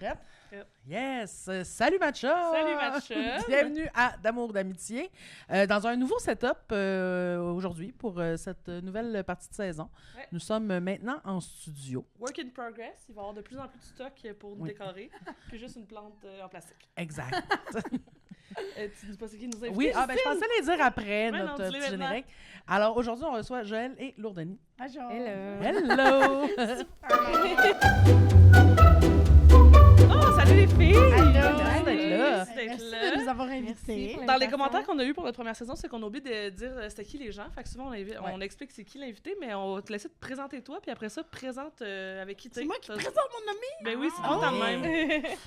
Prête? Prête. Yes! Salut Matcha! Salut Matcha! Bienvenue à D'amour d'amitié. Dans un nouveau setup aujourd'hui pour cette nouvelle partie de saison. Ouais. Nous sommes maintenant en studio. Work in progress. Il va y avoir de plus en plus de stock pour nous décorer que juste une plante en plastique. Exact. Tu dis pas c'est qui nous invite? Oui, je pensais les dire après Ouais, notre non, dis-les petit maintenant. générique. Alors aujourd'hui, on reçoit Joël et Lourdanie. Bonjour. Hello! Oh, salut les filles! Allô! Merci d'être là. Merci là. de nous avoir invités. Dans les commentaires qu'on a eu pour notre première saison, c'est qu'on a oublié de dire c'était qui les gens. Fait que souvent, on explique c'est qui l'invité, mais on va te laisser te présenter toi, puis après ça, présente avec qui tu C'est moi qui présente mon ami. Ben oui, c'est tout le temps de même.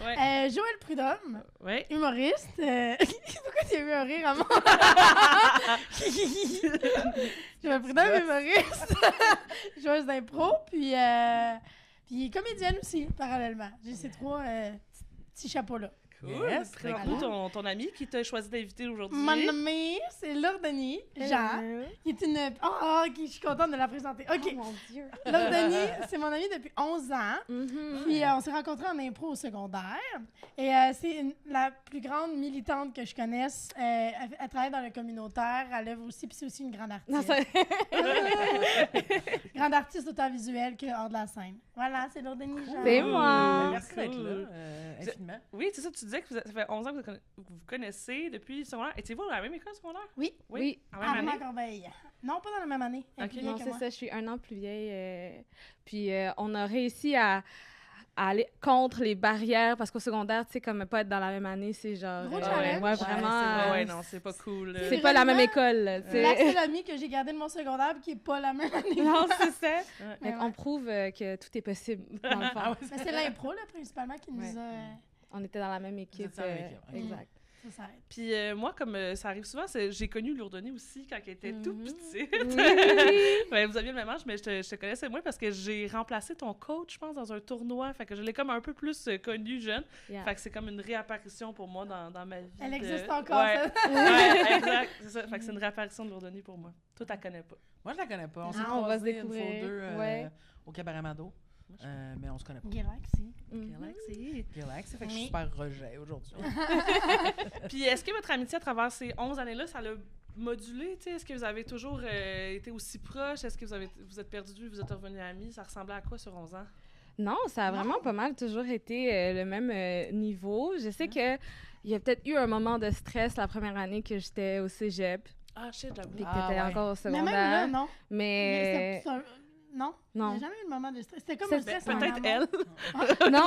Ouais. Joël Prudhomme, Ouais. humoriste. Pourquoi tu as eu un rire à moi? Joël Prudhomme, humoriste. Joueuse d'impro, puis comédienne aussi, parallèlement. J'ai ces trois petits chapeaux-là. Cool. Yes, Très très cool. cool. Ton ami qui t'a choisi d'inviter aujourd'hui. Mon ami, c'est Lourdanie Jean, qui est une... je suis contente de la présenter. OK. Oh mon Dieu. Lourdanie, c'est mon amie depuis 11 ans. Mm-hmm. Puis on s'est rencontrés en impro au secondaire. Et c'est la plus grande militante que je connaisse. Elle travaille dans le communautaire. Elle œuvre aussi, puis c'est aussi une grande artiste. Non, ça... Grande artiste autant visuelle que hors de la scène. Voilà, c'est Lourdanie Jean. C'est moi. Merci Cool. d'être là, infiniment. Oui, c'est ça, tu disais que ça fait 11 ans que vous connaissez depuis le secondaire. Étiez-vous à la même école secondaire? Oui. Oui. En même année? Armand-Corbeil. Non, pas dans la même année. Elle est Ok. plus vieille Non, que c'est moi. ça, je suis un an plus vieille. Puis on a réussi à aller contre les barrières parce qu'au secondaire, tu sais, comme pas être dans la même année, c'est genre. Gros ouais, challenge. ouais, vraiment. Ouais, non, c'est pas cool. là. C'est pas la même école. là, tu sais. La seule amie que j'ai gardée de mon secondaire puis qui est pas la même année. Non, c'est ça. Ouais. Fait qu'on prouve que tout est possible, dans le fond. Mais c'est l'impro, là, principalement, qui nous Ouais. a... On était dans la même équipe. Vous étiez dans la même équipe, ok. Exact. Ça s'arrête. Puis moi, comme ça arrive souvent, j'ai connu Lourdanie aussi quand elle était tout petite. Oui. Ouais, vous aviez le même âge, mais je te connaissais moins parce que j'ai remplacé ton coach, je pense, dans un tournoi. Fait que je l'ai comme un peu plus connue jeune. Yeah. Fait que c'est comme une réapparition pour moi dans ma vie. Elle existe encore, Ouais. ça. Ouais, exact. C'est ça. Fait que c'est une réapparition de Lourdanie pour moi. Toi, t'la connais pas. Moi, je la connais pas. On s'est Ah, on va se croisés une fois ou découvrir. deux Ouais. au Cabaret Mado, mais on se connaît pas. Galaxy. Galaxy. Galaxy, fait que je suis Oui. super rejet aujourd'hui. Puis est-ce que votre amitié à travers ces 11 années-là, ça l'a modulé? T'sais? Est-ce que vous avez toujours été aussi proches? Est-ce que vous êtes perdus de vue, vous êtes revenus amis? Ça ressemblait à quoi sur 11 ans? Non, ça a vraiment pas mal toujours été le même niveau. Je sais que il y a peut-être eu un moment de stress la première année que j'étais au cégep, Ah, shit, j'avoue. puis que Ah, t'étais ouais. encore au Mais même là, secondaire. non. Mais Non. non. Il n'y a jamais eu de moment de stress. C'était comme C'est- un stress. Ben, en peut-être amont. elle. Non.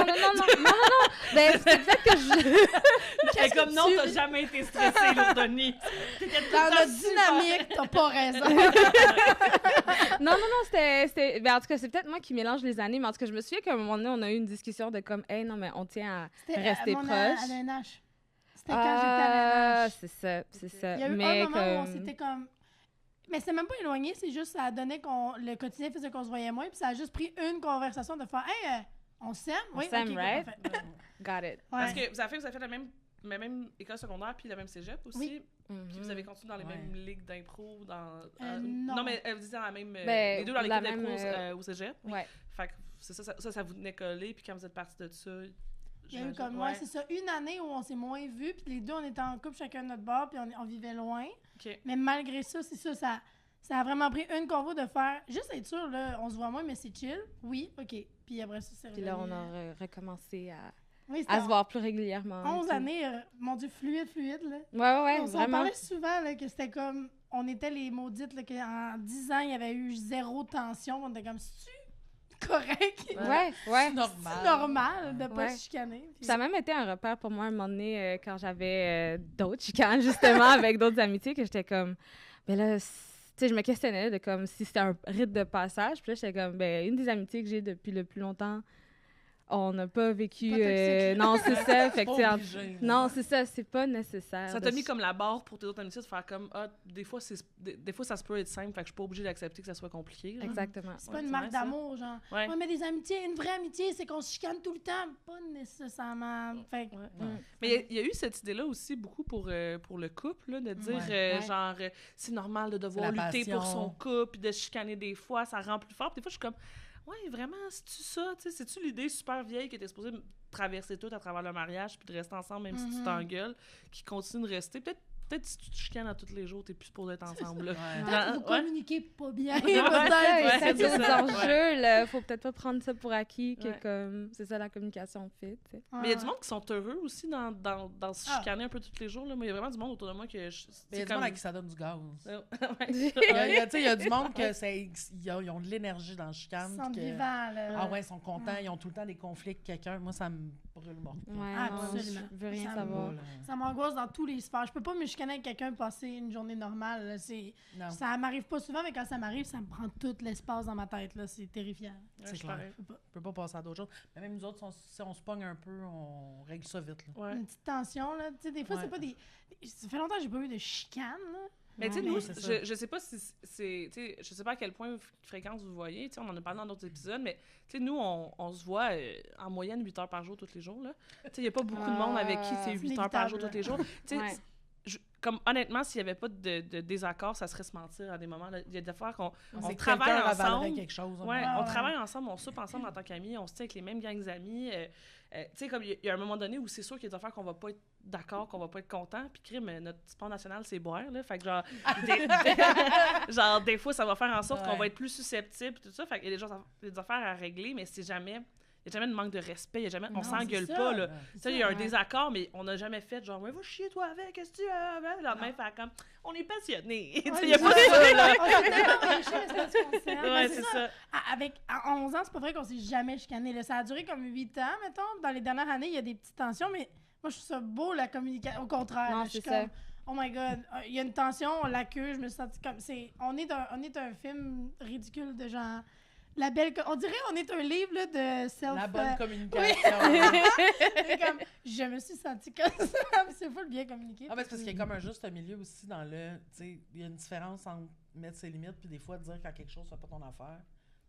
Ben, c'est peut-être que je... Elle est comme non, t'as jamais été stressée, Lourdanie. T'étais tout le Dans temps notre super- dynamique, t'as pas raison. non, c'était... Ben, en tout cas, c'est peut-être moi qui mélange les années, mais en tout cas, je me souviens qu'à un moment donné, on a eu une discussion de comme, hey, non, mais on tient à C'était rester mon proche. ANH. C'était quand j'étais à l'ANH. C'est ça. Il y a eu mais un moment où on comme... s'était comme... Mais c'était même pas éloigné, c'est juste ça a donné qu'on le quotidien faisait qu'on se voyait moins, puis ça a juste pris une conversation de faire « Hey, on s'aime? » On Oui, s'aime, ok, right? parfait. Got it. Parce Ouais. que vous avez fait la même école secondaire puis la même cégep aussi. Oui. Puis vous avez continué dans les Ouais. mêmes ligues d'impro. Non. Non, mais vous étiez dans la même. Ben, les deux dans la l'équipe même, d'impro au cégep. Ouais. Fait que c'est ça vous tenait collé. Puis quand vous êtes partis de ça. Il y a eu comme moi, c'est ça, une année où on s'est moins vus, puis les deux, on était en couple chacun de notre bord, puis on vivait loin. Ok. Mais malgré ça, c'est ça a vraiment pris une convo de faire, juste être sûr, là, on se voit moins, mais c'est chill. Oui, OK. Puis après ça, c'est Puis là, on revenu, a recommencé oui, c'était à se voir plus régulièrement. 11 puis- années, mon Dieu, fluide, là. Ouais, On s'en vraiment. parlait souvent, là, que c'était comme, on était les maudites, là, qu'en 10 ans, il y avait eu zéro tension. On était comme, c'est correct? Ouais. C'est normal. C'est normal de pas Ouais. se chicaner. Puis- Ça a même été un repère pour moi à un moment donné quand j'avais d'autres chicanes, justement, avec d'autres amitiés, que j'étais comme, ben là, tu sais, je me questionnais de comme si c'était un rite de passage. Puis là, j'étais comme, ben, une des amitiés que j'ai depuis le plus longtemps, on n'a pas vécu. Pas toxique. Non, c'est ça. Fait que, tu sais, Pas obligé, là. non, c'est ça, c'est pas nécessaire. Ça de t'a mis se- comme la barre pour tes autres amitiés de faire comme des fois ça se peut être simple, fait que je suis pas obligée d'accepter que ça soit compliqué. genre. Exactement. C'est pas Ouais, une c'est marque vrai, ça. d'amour, genre. Ouais. Ouais, mais des amitiés, une vraie amitié, c'est qu'on se chicane tout le temps. Pas nécessairement. Fait que- Ouais. Mm. Mais il y a eu cette idée-là aussi beaucoup pour le couple, là, de dire Ouais. genre c'est normal de devoir la lutter pour passion. son couple, puis de se chicaner des fois, ça rend plus fort. Puis des fois, je suis comme ouais, vraiment, c'est-tu ça? Tu sais, c'est-tu l'idée super vieille qui était supposée traverser tout à travers le mariage, puis de rester ensemble, même si tu t'engueules, qui continuent de rester. Peut-être si tu te chicanes à tous les jours, t'es plus supposé être ensemble. Là. Peut-être que vous communiquez pas bien. Ouais, Peut-être. c'est C'est ça. des enjeux, là. Faut peut-être pas prendre ça pour acquis, que Ouais. comme c'est ça la communication fit, tu sais. Mais il y a du monde qui sont heureux aussi dans se chicaner un peu tous les jours. Là. Moi, il y a vraiment du monde autour de moi que... Mais il y a du monde à qui ça donne du gaz. Ouais. Il y a du monde que ils ont de l'énergie dans le chicane. Ils sont que- vivants, là. Ah ouais, ils sont contents, ils ont tout le temps des conflits avec quelqu'un. Moi, ça me brûle le morceau. Ouais, non, Absolument. je veux rien Ça savoir. Ça m'angoisse dans tous les sphères. Je peux pas me chicaner avec quelqu'un passer une journée normale. Là. Non. Ça m'arrive pas souvent, mais quand ça m'arrive, ça me prend tout l'espace dans ma tête. Là. C'est terrifiant. C'est je suis clair. pareil. Je peux pas. On peut pas passer à d'autres choses. Mais même nous autres, si on se pogne un peu, on règle ça vite. Là. Ouais. Une petite tension, là. Tu sais, des fois, Ouais. c'est pas des... Ça fait longtemps que j'ai pas eu de chicane, là. Mais tu sais, Ouais, nous, c'est ça. je sais pas si c'est... tu sais, je sais pas à quel point fréquence vous voyez. Tu sais, on en a parlé dans d'autres épisodes, mais tu sais, nous, on se voit en moyenne 8 heures par jour tous les jours. Tu sais, il y a pas beaucoup de monde avec qui c'est C'est 8 heures par jour inévitable, tous les jours. Tu sais, Ouais. comme honnêtement, s'il y avait pas de désaccord, ça serait se mentir à des moments. Là. Il y a des fois qu'on C'est que travaille quelqu'un avalerait ensemble. quelque chose. Ouais, Ah on ouais. travaille ensemble, on soupe ensemble en tant qu'amis, on se tient avec les mêmes gangs d'amis. Tu sais, comme il y a un moment donné où c'est sûr qu'il y a des affaires qu'on va pas être d'accord, qu'on va pas être content. Puis, crime, notre sport national, c'est boire, là. Fait que, genre, genre, des fois, ça va faire en sorte qu'on Ouais. va être plus susceptible et tout ça. Fait qu'il y a des affaires à régler, mais c'est jamais... Il n'y a jamais de manque de respect, on Non, s'engueule c'est ça. pas, là. Ouais. Tu sais, il y a un Ouais. désaccord, mais on n'a jamais fait genre, ouais, va chier toi avec, qu'est-ce que tu as? Le lendemain, faire comme, on est passionnés. Tu sais, il y a pas de. On s'est tellement branchés, mais c'est parce qu'on s'aime. Ouais, Mais c'est ça. À 11 ans, c'est pas vrai qu'on s'est jamais chicané. Là. Ça a duré comme 8 ans, mettons. Dans les dernières années, il y a des petites tensions, mais moi, je trouve ça beau, la communication. Au contraire. Non, là, je suis c'est ça. comme, oh my God, il y a une tension, on l'accuse. Je me suis sentie comme... On est un film ridicule de genre... On dirait on est un livre là, de self... La bonne communication. Et comme, je me suis sentie comme ça. C'est fou le bien communiqué. Ah, ben, c'est parce qu'il y a comme un juste milieu aussi dans le. Tu sais, il y a une différence entre mettre ses limites puis des fois dire quand quelque chose fait pas ton affaire.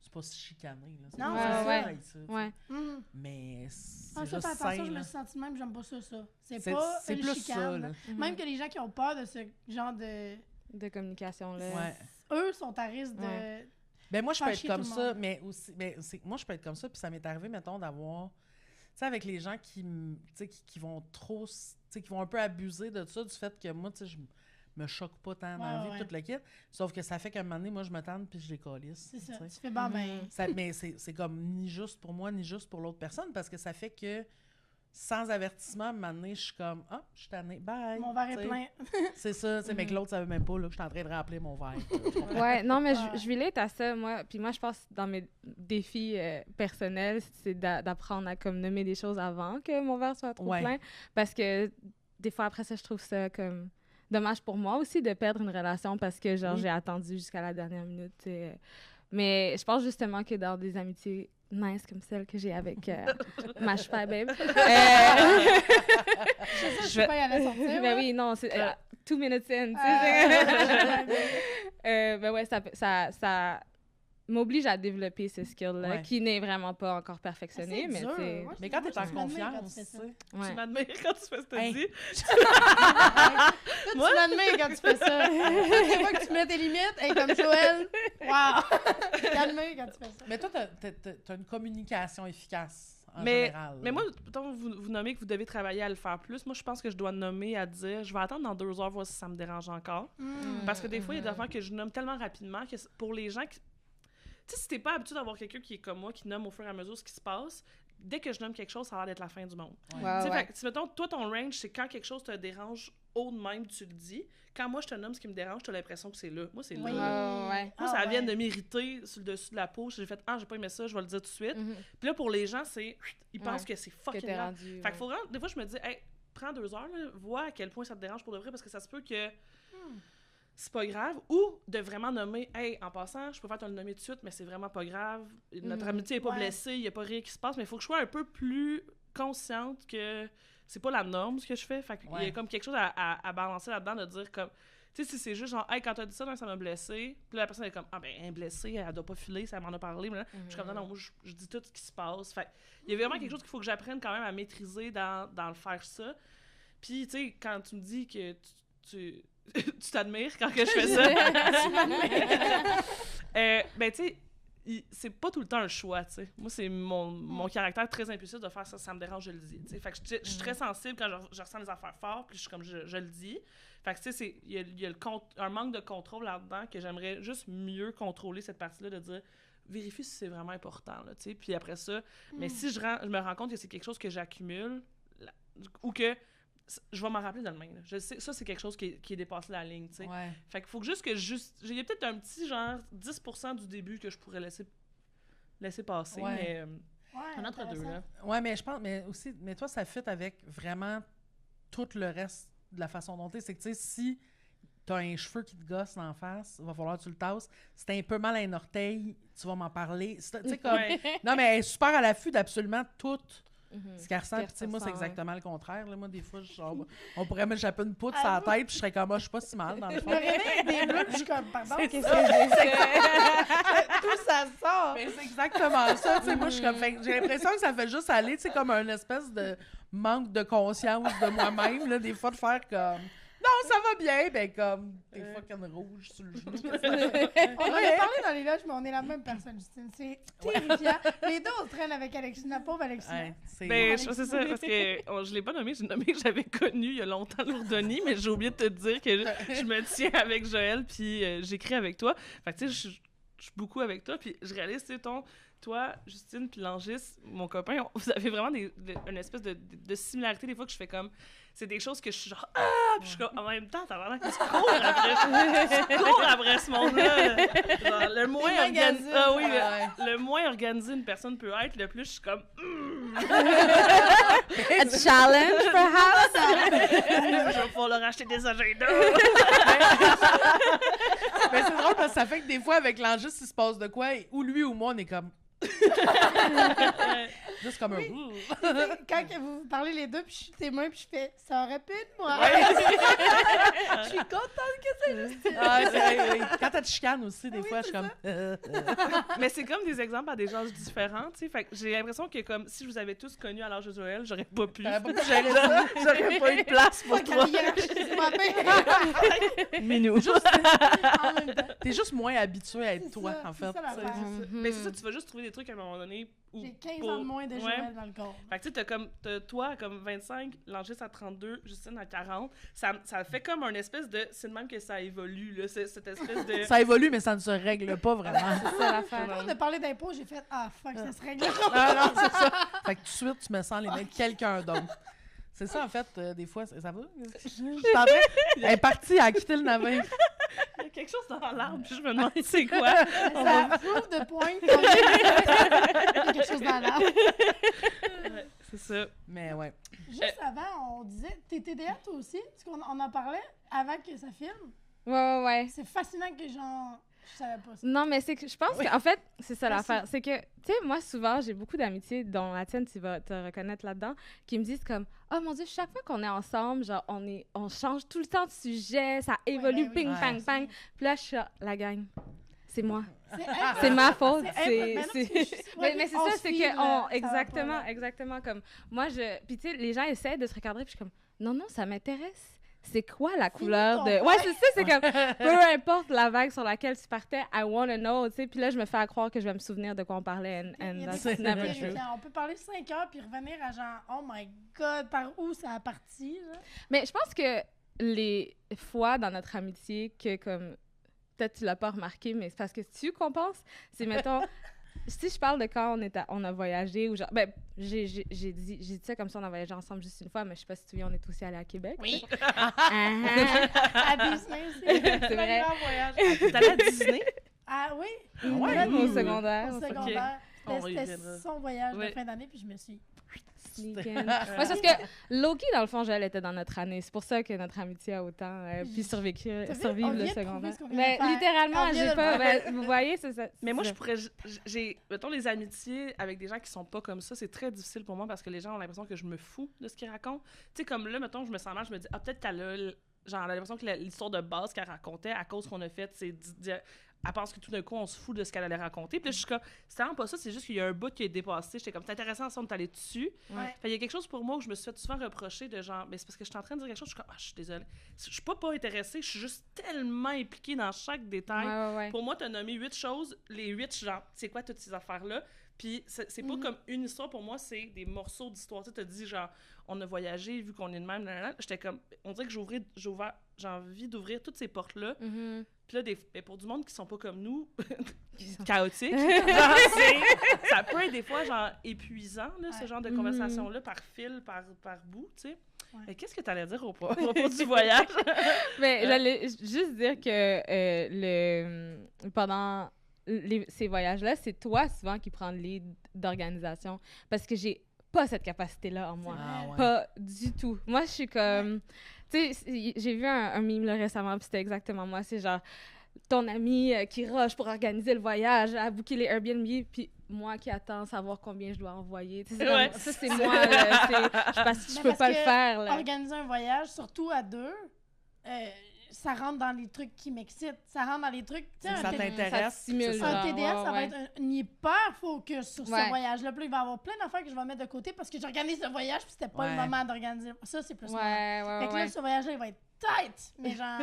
C'est pas si chicané. Là. C'est Non, pas c'est ça, ça. ça, tu sais. Ouais. Mhm. Mais c'est Ah, ça, juste fais attention, sain, je me là. suis sentie de même, j'aime pas ça. C'est C'est pas c'est une plus chicane. ça, là. là. Même que les gens qui ont peur de ce genre de... De communication, là. Ouais. Eux sont à risque de... Ouais. Ben moi, je peux Faire être chier comme tout le ça, monde. mais aussi. Moi, je peux être comme ça, puis ça m'est arrivé, mettons, d'avoir. Tu sais, avec les gens qui vont trop. Tu sais, qui vont un peu abuser de ça, du fait que moi, tu sais, je me choque pas tant dans la vie, Ouais. tout le kit. Sauf que ça fait qu'à un moment donné, moi, je me tente, puis je les calisse. C'est ça. tu sais. Tu fais bon, ben... Mais c'est comme ni juste pour moi, ni juste pour l'autre personne, parce que ça fait que, sans avertissement, à un moment donné, je suis comme, ah, je suis tannée, bye. Mon verre est Tu sais. plein. C'est ça, tu sais, mais que l'autre savait même pas, là, que je suis en train de remplir mon verre. Ouais, non, mais Ouais. je relate à ça, moi. Puis moi, je pense dans mes défis personnels, c'est d'apprendre à comme nommer des choses avant que mon verre soit trop Ouais. plein. Parce que des fois, après ça, je trouve ça comme dommage pour moi aussi de perdre une relation parce que, genre, Oui. j'ai attendu jusqu'à la dernière minute, tu sais. Mais je pense justement que dans des amitiés nice comme celle que j'ai avec ma cheval, babe. Je sais pas y aller sortir. Ben moi. oui, non, c'est 2 minutes in, tu Ah, sais. Ben ouais, ça m'oblige à développer ce skill-là, Ouais. qui n'est vraiment pas encore perfectionné, mais dur. c'est... Moi, Mais quand moi, t'es en je m'admire quand confiance, tu fais tu ça. sais. Tu Ouais. m'admires quand tu fais ce que tu Hey. dis. Moi, tu m'admires quand tu fais ça. Chaque fois que tu mets tes limites, et comme Joël, wow! T'admires quand tu fais ça. Mais toi, t'as une communication efficace, en Mais général. moi, mettons, vous nommez que vous devez travailler à le faire plus. Moi, je pense que je dois nommer à dire, je vais attendre dans 2 heures, voir si ça me dérange encore. Parce que des fois, il y a des affaires que je nomme tellement rapidement que pour les gens qui... Tu sais, si t'es pas habitué d'avoir quelqu'un qui est comme moi, qui nomme au fur et à mesure ce qui se passe, dès que je nomme quelque chose, ça a l'air d'être la fin du monde. Ouais. Ouais, Tu sais, ouais. fait que, si, mettons, toi, ton range, c'est quand quelque chose te dérange haut de même, tu le dis. Quand moi, je te nomme ce qui me dérange, tu as l'impression que c'est là. Moi, c'est Oui. là. Ouais. Moi, ça vient de m'irriter sur le dessus de la peau. J'ai fait « Ah, j'ai pas aimé ça, je vais le dire tout de suite. Mhm. Puis là, pour les gens, c'est... Ils pensent Ouais. que c'est Que fucking t'es grave. rendu... Fait ouais. que faut vraiment... Des fois, je me dis « Hey, prends 2 heures, là, vois à quel point ça te dérange pour de vrai, parce que ça se peut que... c'est pas grave, ou de vraiment nommer, hey, en passant, je peux faire te le nommer tout de suite, mais c'est vraiment pas grave. Notre amitié est pas Ouais. blessée, il y a pas rien qui se passe, mais il faut que je sois un peu plus consciente que c'est pas la norme ce que je fais. Fait qu'il y a Ouais. comme quelque chose à balancer là-dedans, de dire comme, tu sais, si c'est juste genre, hey, quand t'as dit ça, là, ça m'a blessé, puis là, la personne est comme, ah ben, elle est blessée, elle doit pas filer, ça m'en a parlé, mais là, je suis comme, non, moi, je dis tout ce qui se passe. Fait il y a vraiment quelque chose qu'il faut que j'apprenne quand même à maîtriser dans le faire ça. Puis, tu sais, quand tu me dis que tu tu t'admires quand que je fais ça. Ben, tu sais, c'est pas tout le temps un choix, tu sais. Moi, c'est mon caractère très impulsif de faire ça me dérange, je le dis, tu sais. Fait que je suis très sensible quand je ressens des affaires fortes, puis je suis comme, je le dis. Fait que, tu sais, il y a un manque de contrôle là-dedans que j'aimerais juste mieux contrôler cette partie-là, de dire, vérifie si c'est vraiment important, là, tu sais. Puis après ça, mais si je me rends compte que c'est quelque chose que j'accumule, ou que je vais m'en rappeler demain, là. Je sais, ça, c'est quelque chose qui est dépassé la ligne, tu sais. Ouais. Fait qu'il faut juste il y a peut-être un petit, genre, 10% du début que je pourrais laisser passer, Ouais. mais Ouais, un entre deux, là. Ouais, mais je pense, mais toi, ça fit avec vraiment tout le reste de la façon dont t'es. C'est que, tu sais, si t'as un cheveu qui te gosse en face, il va falloir que tu le tasses. Si t'as un peu mal à un orteil, tu vas m'en parler. Tu sais, comme... Ouais. Non, mais elle est super à l'affût d'absolument tout ce qu'elle ressent. qu'elle Puis, tu sais, moi, c'est ressent, ouais. exactement le contraire. Là. Moi, des fois, on pourrait m'échapper une poutre sur la tête, puis je serais comme, je suis pas si mal, dans le Je fond. me réveille avec des bleus, puis je suis comme, pardon, C'est qu'est-ce ça. que c'est? Tout ça sort. Mais c'est exactement ça. Tu sais, moi, je suis comme, fait que j'ai l'impression que ça fait juste aller, tu sais, comme un espèce de manque de conscience de moi-même, là, des fois, de faire comme, non, ça va bien, ben comme, des fucking rouge sur le genou. On en a parlé dans les loges, mais on est la même personne, Justine. C'est terrifiant. Les deux, on traîne avec Alexina, la pauvre Alexina. Ouais, c'est... Ben, c'est ça, parce que je l'ai pas nommé, j'ai nommé que j'avais connu il y a longtemps Lourdoni, mais j'ai oublié de te dire que je me tiens avec Joël, puis j'écris avec toi. Fait que, tu sais, je suis beaucoup avec toi, puis je réalise, tu sais, toi, Justine, puis Langis, mon copain, vous avez vraiment une espèce de similarité, des fois, que je fais comme... C'est des choses que je suis genre « Ah! » Puis je suis comme, en même temps, t'as l'air que tu cours après ce monde-là. Genre, le moins organisé... Ah oui, le moins organisé une personne peut être, le plus je suis comme A challenge, perhaps? je vais pouvoir leur acheter des agendas. Mais c'est drôle parce que ça fait que des fois, avec l'enjeu, il se passe de quoi, ou lui ou moi, on est comme... Juste comme un... Quand que vous parlez les deux, puis je suis témoin, puis je fais, ça aurait pu être moi. Je suis contente que c'est Justine. Ah, c'est vrai, oui. Quand t'as de chicane aussi, des fois, je suis comme... Mais c'est comme des exemples à des âges différents, tu sais. Fait que j'ai l'impression que comme si je vous avais tous connus à l'âge de Joël, j'aurais pas pu. T'aurais pas pu gérer ça. J'aurais pas eu de place pour Pas toi. qu'à la hiérarchie du matin. Minou. En même temps. T'es juste moins habitué à être C'est toi, ça, en fait. c'est ça l'affaire. Mais c'est ça, tu vas juste trouver des trucs à un moment donné. J'ai 15 ans de moins de Joël dans le corps. Fait que tu sais, t'as toi comme 25, Langis à 32, Justine à 40. Ça fait comme un espèce de... C'est de même que ça évolue, là, cette espèce de... Ça évolue, mais ça ne se règle pas vraiment. C'est ça l'affaire. Quand on a parlé d'impôts, j'ai fait, ah fuck, ça se règle. Ah non, c'est ça. Fait que tout de suite, tu me sens les mains de quelqu'un d'autre. C'est ça, en fait, des fois, ça va? Je suis en train... Elle est partie, elle a quitté le navire. Il y a quelque chose dans l'arbre, puis je me demande c'est quoi. Ça prouve de point qu'il y a quelque chose dans l'arbre. Ouais, c'est ça. Mais ouais. Juste avant, on disait, t'es TDA toi aussi? Parce qu'on en parlait avant que ça filme. Ouais. C'est fascinant que genre, je savais pas ça. Non, mais c'est que je pense qu'en fait, c'est ça l'affaire. C'est que, tu sais, moi, souvent, j'ai beaucoup d'amitiés, dont la tienne, tu vas te reconnaître là-dedans, qui me disent comme, oh mon Dieu, chaque fois qu'on est ensemble, genre, on change tout le temps de sujet, ça évolue, ben oui. ping, Ouais. pang, pang. Puis là, je suis là, la gang. C'est moi. C'est C'est ma faute. Mais c'est ça, c'est que exactement comme moi puis tu sais les gens essaient de se regarder puis je suis comme non ça m'intéresse. C'est quoi la couleur de... Ouais, c'est ça, c'est comme... Peu importe la vague sur laquelle tu partais, I wanna know, tu sais. Puis là, je me fais à croire que je vais me souvenir de quoi on parlait, and that's never true. On peut parler 5 heures puis revenir à genre, oh my god, par où ça a parti, là? Mais je pense que les fois dans notre amitié que, comme... Peut-être tu l'as pas remarqué, mais c'est parce que tu compenses. C'est, mettons... Si je parle de quand on a voyagé ou genre... Ben, j'ai dit ça comme ça, on a voyagé ensemble juste une fois, mais je sais pas si tu te souviens, on est aussi allés à Québec. Oui. À Disney aussi. C'est vrai. T'es allée à Disney? Ah oui? Ouais, Au secondaire. Au secondaire. On y C'était reviendra. son voyage Oui. de fin d'année, puis je me suis... Moi, c'est parce que Loki, dans le fond, Joël était dans notre année. C'est pour ça que notre amitié a autant pu survivre on le vient de secondaire. prouver ce qu'on vient Mais de faire. littéralement, On vient j'ai de pas. le faire. Ben, vous voyez, c'est ça. Mais moi, j'ai, mettons, les amitiés avec des gens qui sont pas comme ça, c'est très difficile pour moi parce que les gens ont l'impression que je me fous de ce qu'ils racontent. Tu sais, comme là, mettons, je me sens mal, je me dis, ah, peut-être qu'elle a, genre, l'impression que l'histoire de base qu'elle racontait à cause qu'on a fait, c'est elle pense que tout d'un coup, on se fout de ce qu'elle allait raconter. Puis là, je suis comme, c'est vraiment pas ça, c'est juste qu'il y a un bout qui est dépassé. J'étais comme, c'est intéressant, ça, on est allé dessus. Ouais. Fait il y a quelque chose pour moi où je me suis fait souvent reprocher de genre, mais c'est parce que je suis en train de dire quelque chose, je suis comme, je suis désolée. Je suis pas intéressée, je suis juste tellement impliquée dans chaque détail. Ouais. Pour moi, t'as nommé 8 choses, les 8, genre, c'est quoi toutes ces affaires-là? Puis c'est pas comme une histoire, pour moi, c'est des morceaux d'histoire. Tu sais, t'as dit, genre, on a voyagé, vu qu'on est de même, nanana. J'étais comme, on dirait que j'ai envie d'ouvrir toutes ces portes-là. Mhm. Puis là, mais pour du monde qui sont pas comme nous, chaotiques, genre, ça peut être des fois, genre, épuisant, là, ce genre de conversation-là, par fil, par bout, tu sais. Ouais. Mais qu'est-ce que t'allais dire au propos du voyage? Mais j'allais juste dire que pendant ces voyages-là, c'est toi souvent qui prends le lead d'organisation. Parce que j'ai pas cette capacité-là en moi. Ah, ouais. Pas du tout. Moi, je suis comme... Tu sais, j'ai vu un meme là, récemment, puis c'était exactement moi. C'est genre, ton ami qui rush pour organiser le voyage, à booker les Airbnb, puis moi qui attends savoir combien je dois envoyer. Tu sais, ça, c'est moi. Là, je peux pas le faire. Là. Organiser un voyage, surtout à deux, ça rentre dans les trucs qui m'excitent. Ça rentre dans les trucs... Ça t'intéresse. stimule, c'est Un ça. TDS, ça va ouais. être un hyper focus sur ce Ouais. voyage-là. Puis là, il va y avoir plein d'affaires que je vais mettre de côté parce que j'organise le voyage puis c'était pas Ouais. le moment d'organiser. Ça, c'est plus moi. Ouais. Fait que là, ce voyage-là, il va être tight, mais genre...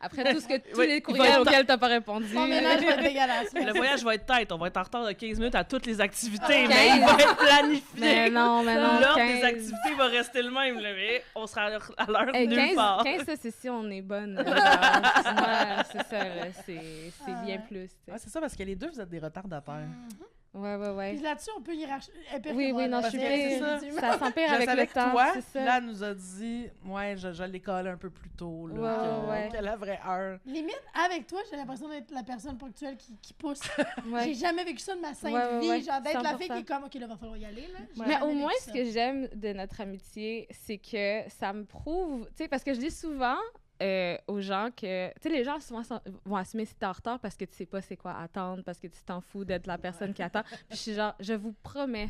Après tout ce que tous Ouais, les il va courriels être auxquels t'as pas répondu. Mon ménage va être dégueulasse. Le voyage va être tête. On va être en retard de 15 minutes à toutes les activités, Ah, mais il va être planifié. Mais non, L'ordre 15. des activités va rester le même, là, mais on sera à l'heure Hey, nulle part. 15, ça, c'est si on est bonne. Genre, moi, c'est ça, là, c'est bien plus. tu sais. Ouais, c'est ça, parce que les deux, vous êtes des retardataires. Ouais. Puis là-dessus, on peut hiérarchiser. Oui, non, je suis c'est ça. bien. Ça s'empire Je avec savais le que temps, toi, c'est ça. là, elle nous a dit, ouais, je l'ai collé un peu plus tôt, là, Ouais. que la vraie heure. Limite, avec toi, j'ai l'impression d'être la personne ponctuelle qui pousse. Ouais. J'ai jamais vécu ça de ma sainte Ouais, vie. ouais, Genre, d'être la 100%. fille qui est comme, OK, là, va falloir y aller, là. J'ai Mais jamais au vécu moins, ça. ce que j'aime de notre amitié, c'est que ça me prouve, tu sais, parce que je dis souvent aux gens que, tu sais, les gens souvent vont assumer si t'es en retard parce que tu sais pas c'est quoi attendre, parce que tu t'en fous d'être la personne qui attend. Puis je suis genre, je vous promets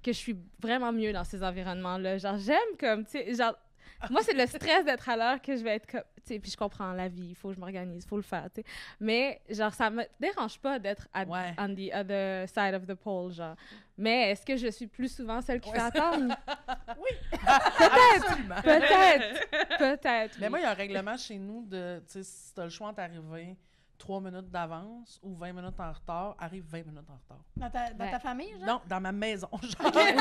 que je suis vraiment mieux dans ces environnements-là. Genre, j'aime comme, tu sais, genre, moi, c'est le stress d'être à l'heure que je vais être comme, tu sais, puis je comprends la vie, il faut que je m'organise, il faut le faire, tu sais. Mais, genre, ça me dérange pas d'être Ouais. on the other side of the pole, genre. Mais est-ce que je suis plus souvent celle qui fait attendre? Absolument. Peut-être. Mais oui. moi, il y a un règlement chez nous de, tu sais, si t'as le choix d'arriver 3 minutes d'avance ou 20 minutes en retard, arrive 20 minutes en retard. Dans ta Ouais. famille, genre? Non, dans ma maison. Genre. Ouais.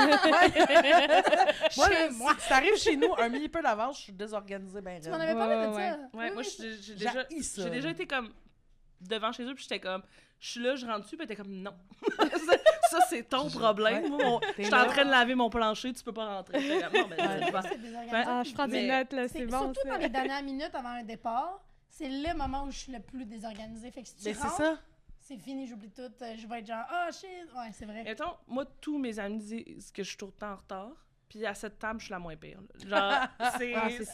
Moi, là, si t'arrives chez nous un mini peu d'avance, je suis désorganisée ben Tu m'en raide. avais parlé de Ouais, ça. Ouais, Oui, moi, oui. j'ai déjà, J'haïs ça. j'ai déjà été comme devant chez eux, puis j'étais comme, je suis là, je rentre dessus, puis t'es comme, non. ça, c'est ton problème. Ouais. Moi, je suis en train de laver mon plancher, tu peux pas rentrer. J'étais comme, non, mais Ouais. bon. C'est désorganisé. Ah, je prends des Mais- notes, là, c'est bon. Surtout ça. dans les dernières minutes avant un départ, c'est le moment où je suis le plus désorganisée. Fait que si tu Mais c'est rentres, ça. c'est fini, j'oublie tout. Je vais être genre, ah, shit. Ouais, c'est vrai. Mettons, moi, tous mes amis disent que je suis tout le temps en retard. Puis à cette table, je suis la moins pire. Là. Genre, c'est Ah, c'est ça.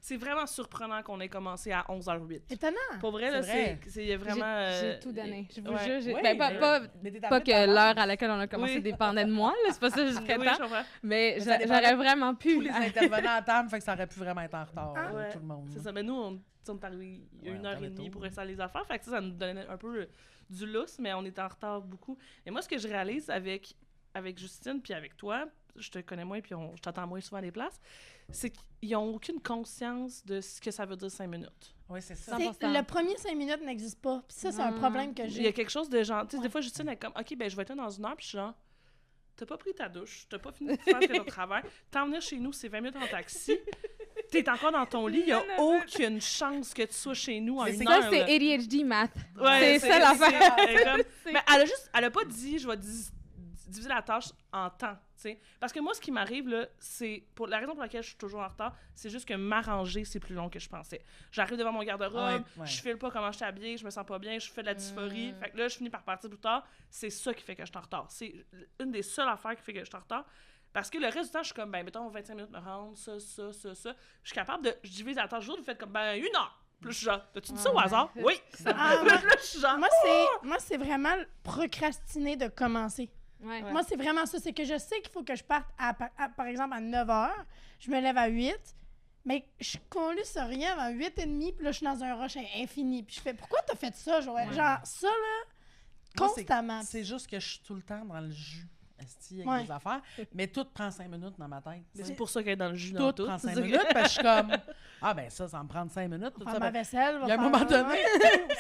c'est vraiment surprenant qu'on ait commencé à 11h08. Étonnant. Pour vrai, là, C'est vrai. c'est vraiment... J'ai tout donné. Je vous ouais. jure. Oui, Ben, mais- pas mais t'es pas arrivée que d'avance. l'heure à laquelle on a commencé Oui. dépendait de moi, là, c'est pas ça que je Oui, prétends. je comprends. Mais ça dépend j'aurais de vraiment pu. Tous les intervenants à table, fait que ça aurait pu vraiment être en retard, Ah, ouais. tout le monde. C'est ça, mais nous, on est arrivés il y a Ouais, une on heure et t'avait demie tôt. pour installer les affaires. Fait que ça nous donnait un peu du lousse, mais on était en retard beaucoup. Et moi, ce que je réalise avec Justine puis avec toi, je te connais moins puis je t'attends moins souvent à des places, c'est qu'ils n'ont aucune conscience de ce que ça veut dire 5 minutes. Oui, c'est ça. 100%. Le premier 5 minutes n'existe pas. Puis ça, c'est un Non. problème que Il y a j'ai. quelque chose de genre... Tu sais, des fois, Justine est comme, OK, ben je vais être là dans une heure, puis je suis genre, t'as pas pris ta douche, t'as pas fini de faire ce que ton travail, t'en venir chez nous, c'est 20 minutes en taxi, t'es encore dans ton lit, il y a aucune chance que tu sois chez nous en Mais une c'est heure. Ça, c'est là. ADHD math. Ouais, c'est ça l'affaire. elle est comme- Mais elle a pas dit, je vais diviser la tâche en temps, tu sais. Parce que moi, ce qui m'arrive, là, c'est, pour la raison pour laquelle je suis toujours en retard, c'est juste que m'arranger, c'est plus long que je pensais. J'arrive devant mon garde-robe, Ouais. je file pas comment je suis habillée, je me sens pas bien, je fais de la dysphorie. Fait que là, je finis par partir plus tard. C'est ça qui fait que je suis en retard. C'est une des seules affaires qui fait que je suis en retard. Parce que le reste du temps, je suis comme, ben, mettons, 25 minutes me rendre, ça. Je suis capable de... Je divise la tâche. Vous faites comme, ben, 1 heure. Puis là, je suis genre, t'as-tu dit ça au Ouais. hasard? Oui! Ah, Là, je suis genre, Moi, c'est vraiment procrastiner de commencer. Ouais. Moi, c'est vraiment ça. C'est que je sais qu'il faut que je parte, par exemple, à 9 h. Je me lève à 8. Mais je colisse rien avant 8h30, puis là, je suis dans un rush infini. Puis je fais, pourquoi t'as fait ça, Joël? Genre, ça, là, Moi, constamment. c'est juste que je suis tout le temps dans le jus. Esti, avec Ouais. des affaires. Mais tout prend 5 minutes dans ma tête. Mais c'est pour ça qu'elle est dans le jus dans Tout tout. prend 5 minutes, parce que je suis comme, ah ben ça me prend 5 minutes. Tout Faire ça, ma ben, vaisselle. il y a un moment donné,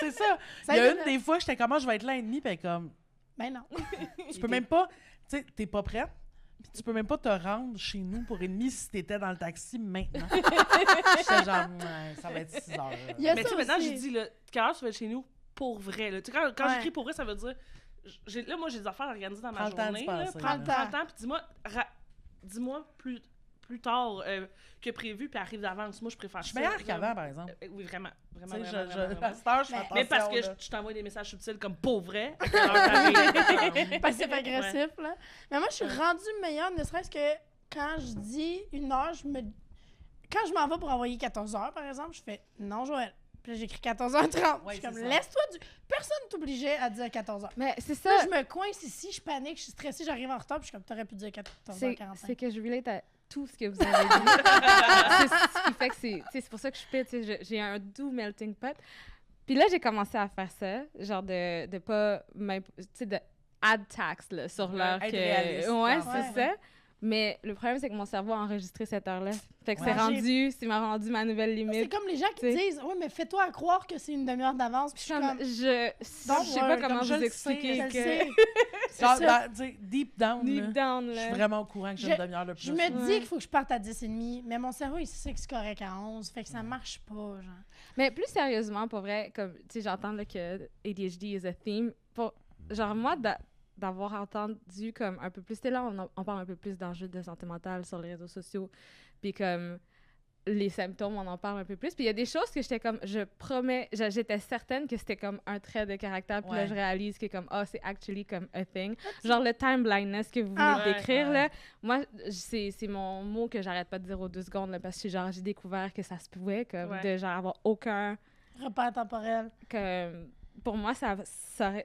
c'est ça. Il y a une des fois, j'étais comme, je vais être là et demi, puis comme, Ben non. tu peux même pas, tu sais, t'es pas prête, puis tu peux même pas te rendre chez nous pour 1h30 si t'étais dans le taxi maintenant. J'étais genre, ouais, ça va être 6 heures. Il y a Mais ça tu sais, maintenant, aussi. j'ai dit, là, quelle heure tu vas être chez nous pour vrai? Là? Tu sais, quand Ouais. j'écris pour vrai, ça veut dire. Là, moi, j'ai des affaires organisées dans Prends ma le temps d'y journée. Là, penser, Prends le prends le temps. temps, puis dis-moi plus tard que prévu, puis arrive d'avance. Moi, je préfère Je suis ça. meilleure Genre, qu'avant, par exemple. Oui, vraiment. Tu Vraiment, sais, vraiment, à vraiment. cette heure, je fais Mais- attention. Mais parce que là. je t'envoie des messages subtils comme pour vrai. À quelle heure t'arrives? Passif-agressif, là. Mais moi, je suis rendue meilleure, ne serait-ce que quand je dis 1h, quand je m'en vais pour envoyer 14h, par exemple, je fais « Non, Joël ». Puis là, j'écris 14h30. Ouais, je suis comme, c'est ça. laisse-toi du... Personne t'obligeait à dire 14h. Mais c'est ça, Là, je me coince ici, je panique, je suis stressée, j'arrive en retard, puis je suis comme, t'aurais pu dire c'est 14h45. que je relate à tout ce que vous avez dit. C'est ce qui fait que c'est pour ça que je fais, tu sais, j'ai un doux melting pot. Puis là, j'ai commencé à faire ça, genre de pas, tu sais, de add tax là, sur l'heure être que... réaliste, Ouais, genre. c'est ça. Mais le problème, c'est que mon cerveau a enregistré cette heure-là. Fait que Ouais. c'est m'a rendu ma nouvelle C'est limite. comme les gens qui T'sais. disent « Oui, mais fais-toi à croire que c'est une demi-heure d'avance. » Puis je suis comme... Je Don't sais pas worry, comment comme je vous le sais, expliquer Je le que... sais. C'est Genre, ça. tu sais, deep down, Deep là, down, je là. suis vraiment au courant que j'ai une demi-heure de plus. Je me là. dis Ouais. qu'il faut que je parte à 10h30, mais mon cerveau, il sait que c'est correct à 11, fait que ça marche pas, genre. Mais plus sérieusement, pour vrai, comme, tu sais, j'entends là, que ADHD is a theme. Genre, moi, d'avoir entendu comme un peu plus... C'était là, on parle un peu plus d'enjeux de santé mentale sur les réseaux sociaux. Puis comme les symptômes, on en parle un peu plus. Puis il y a des choses que j'étais comme... J'étais certaine que c'était comme un trait de caractère. Puis là, Ouais. je réalise que comme, c'est actually comme a thing. Genre le time blindness que vous venez Ah, de décrire, ouais. là. Moi, c'est mon mot que j'arrête pas de dire aux 2 secondes, là, parce que genre, j'ai découvert que ça se pouvait, comme Ouais. de genre avoir aucun... Repère temporel. que pour moi,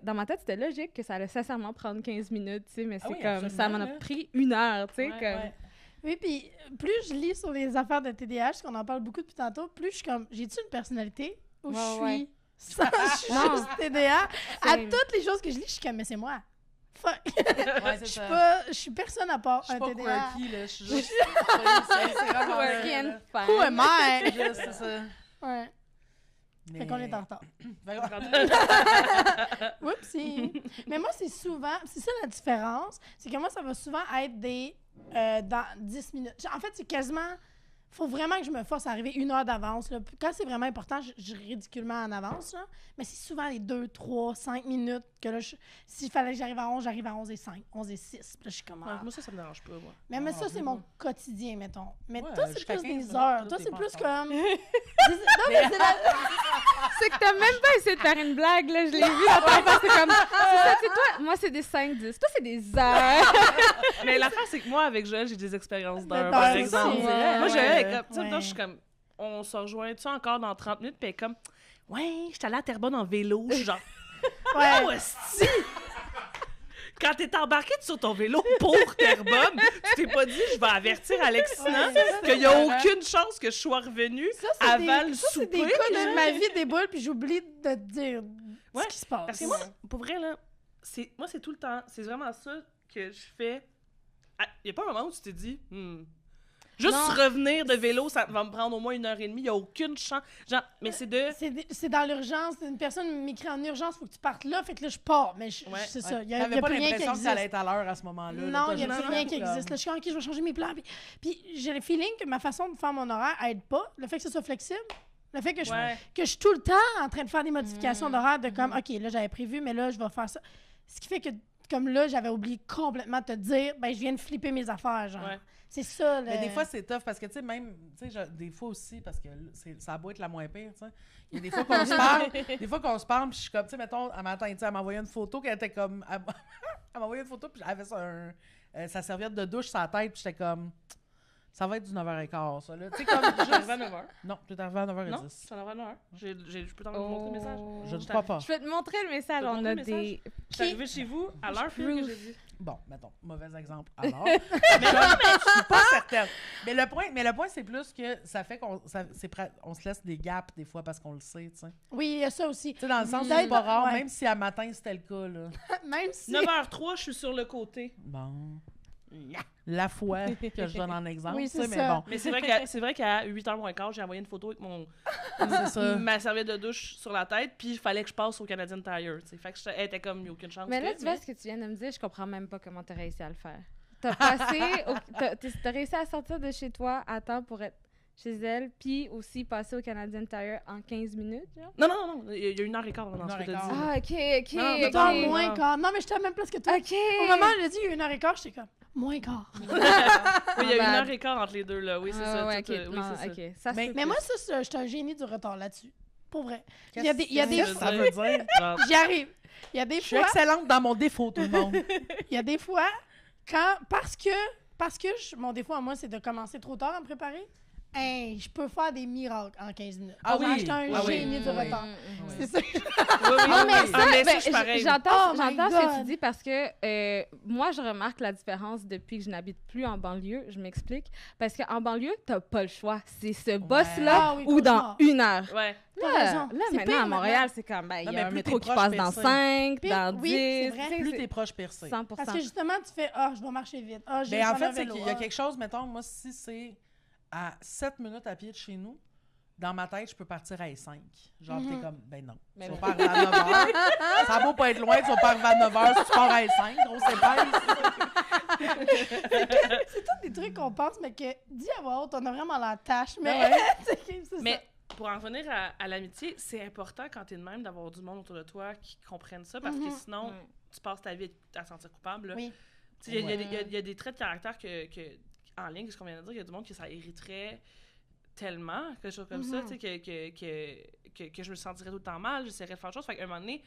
dans ma tête, c'était logique que ça allait sincèrement prendre 15 minutes, tu sais, mais Ah c'est oui, comme, ça m'en a absolument, là. pris 1 heure, tu sais, Ouais, comme... Ouais. Oui, puis plus je lis sur les affaires de TDAH, parce qu'on en parle beaucoup depuis tantôt, plus je suis comme, j'ai-tu une personnalité ou Ouais, je suis ouais. je suis Non. juste TDA? À Same. toutes les choses que je lis, je suis comme, mais c'est moi. Fuck. Ouais, c'est Je suis ça. pas, je suis personne à part Je suis un pas TDA. quirky, là. Je suis juste. c'est vraiment Quirky là, and là. fun. Who am I? Juste, c'est ça. Ouais. Mais... Fait qu'on est en retard. Fait qu'on- Oupsie. Mais moi, c'est ça la différence, c'est que moi, ça va souvent être dans 10 minutes. En fait, c'est quasiment, faut vraiment que je me force à arriver 1 heure d'avance, là. Quand c'est vraiment important, je ridiculement en avance, là. Mais c'est souvent les 2, 3, 5 minutes que là, s'il fallait que j'arrive à 11, j'arrive à 11 et 5, 11 et 6. Puis là, je suis comme, Ouais, ah. moi, ça me dérange pas, moi. Mais ça, Ah, c'est oui, mon oui. quotidien, mettons. Mais Ouais, toi, c'est jusqu'à plus 15 des minutes, heures. là, Toi, t'es c'est pas plus encore. comme... Non, mais c'est la... C'est que t'as même pas essayé de faire une blague, là, je l'ai vu dans ta face, c'est comme... C'est ça, tu sais, toi, moi, c'est des 5-10. Toi, c'est des heures. Mais l'affaire, c'est que moi, avec Joël, j'ai des expériences d'heures, D'heures par aussi, exemple. ouais. Moi, Joël, elle est Ouais. comme, tu sais, Ouais. je suis comme, on se rejoint, tu sais, encore dans 30 minutes, puis elle est comme, ouais, je suis allée à Terrebonne en vélo. Je suis genre, Ouais. oh, esti! Quand t'es embarqué sur ton vélo pour Terrebonne, tu t'es pas dit, je vais avertir Alexina Ouais, c'est ça. qu'il y a aucune chance que je sois revenue Ça, c'est avant le c'est des souper. cas de ma vie déboule, puis j'oublie de te dire Ouais, ce qui se passe. Parce que moi, pour vrai, là, moi, c'est tout le temps, c'est vraiment ça que je fais. Il y a pas un moment où tu t'es dit, juste Non. revenir de vélo, ça va me prendre au moins 1h30, il y a aucune chance. Genre, mais c'est de... C'est dans l'urgence. Une personne m'écrit en urgence, faut que tu partes là, fait que là, je pars. Mais Ouais. c'est ça. Il y a, T'avais y a pas plus rien qui l'impression que ça allait existe. être à l'heure à ce moment-là. là. Non, T'as il n'y a juste plus rien fait qui comme- existe. Là, je suis comme, OK, je vais changer mes plans. Puis j'ai le feeling que ma façon de faire mon horaire aide pas. Le fait que ce soit flexible, le fait que Ouais. que je suis tout le temps en train de faire des modifications d'horaire de comme, OK, là, j'avais prévu, mais là, je vais faire ça. Ce qui fait que, comme là, j'avais oublié complètement de te dire, ben, je viens de flipper mes affaires, genre. Ouais. C'est ça, là. Mais des fois, c'est tough parce que, tu sais, même, tu sais, des fois aussi, parce que ça a beau être la moins pire, tu sais. Il y a des fois qu'on se parle, puis je suis comme, tu sais, mettons, elle m'attend, tu sais, elle m'a envoyé une photo qu'elle était comme. Elle m'a envoyé une photo, puis elle avait sa serviette de douche sur la tête, puis j'étais comme. Ça va être du 9h15, ça, là. Tu sais, comme. Je suis juste- arrivée à 9h. Non, tu es arrivé à 9h10. Non, je suis arrivée à 9h. Je peux t'en montrer le message. Je ne crois pas. Je vais te montrer le message. Je vais te On montrer a le des... Je suis arrivée chez vous à l'heure pile que j'ai dit. Bon, mettons, mauvais exemple. Alors, mais je suis pas certaine. Mais le point, c'est plus que ça fait qu'on on se laisse des gaps des fois parce qu'on le sait, tu sais. Oui, il y a ça aussi. Tu sais, dans le sens où Peut-être, c'est pas rare, ouais. même si à matin c'était le cas, là. Même si... 9h03, je suis sur le côté. Bon. La fois que je donne en exemple, Oui, tu sais, c'est mais ça. bon. Mais c'est vrai qu'à 8h moins quart, j'ai envoyé une photo avec C'est ça. ma serviette de douche sur la tête, puis il fallait que je passe au Canadian Tire, tu sais. Fait que elle était comme, il n'y a aucune chance. Mais là, tu vois ce que tu viens de me dire, je comprends même pas comment t'as réussi à le faire. T'as passé, t'as réussi à sortir de chez toi à temps pour être chez elle, puis aussi passer au Canadian Tire en 15 minutes, genre? Non, il y a 1h15 dans Une ce heure que et t'as quart. dit. Ah, ok, Non, ok, Mettons, ok. moins quart. Non, mais j'étais à la même place que toi. Ok. Au moment où elle a dit il y a 1h15, j'étais comme, moins quart. Oui, il y a Ah, 1h15 entre les deux, là. Oui, c'est Ah, ça. ouais, tout, ok, oui, non, c'est ça. ok. Ça, Mais- c'est Mais plus. moi, ça, je suis un génie du retard là-dessus. Pour vrai. Qu'est-ce Il y a des que ça veut dire? Genre, J'y arrive. Il y a des Je suis fois... excellente dans mon défaut, tout le monde. Il y a des fois, parce que mon défaut à moi, c'est de commencer trop tard à me préparer, je peux faire des miracles en 15 minutes. Ah Genre, oui, j'étais un ah oui. génie du Oui. retard. Oui. C'est ça. Non, mais ça, mais ben, je suis pareil. j'entends Oh my ce que tu God. dis parce que moi, je remarque la différence depuis que je n'habite plus en banlieue. Je m'explique. Parce qu'en banlieue, t'as pas le choix. C'est ce boss-là Ah oui, ou dans cauchemar. 1 heure. Ouais. T'as Là, raison. là C'est maintenant, pire à Montréal, c'est comme, ben, il Non, y mais a un plus métro t'es qui proche, passe dans percé. 5, Puis, dans 10. oui, c'est vrai. tu sais, Plus c'est t'es proche percé. 100%. Parce que justement, tu fais, je vais marcher vite. J'ai Mais en pas fait, le c'est vélo. qu'il y a quelque chose, mettons, moi, si c'est à 7 minutes à pied de chez nous, dans ma tête, je peux partir à 5. Genre, t'es comme, ben non. Mais Tu non. vas pas arriver à 9h. Ça va pas être loin, tu vas pas arriver à 9h si tu pars à 5. Gros, c'est pas C'est tous des trucs qu'on pense, mais que, dit à voix haute, on a vraiment la tâche. Mais, c'est ça. Mais pour en revenir à l'amitié, c'est important quand t'es de même d'avoir du monde autour de toi qui comprennent ça, parce que sinon, tu passes ta vie à te sentir coupable. Oui. Tu sais, il y a des traits de caractère que en ligne, ce qu'on vient de dire, il y a du monde que ça irriterait tellement, quelque chose comme ça, tu sais, que je me sentirais tout le temps mal, j'essaierais de faire chose. Fait qu'à un moment donné,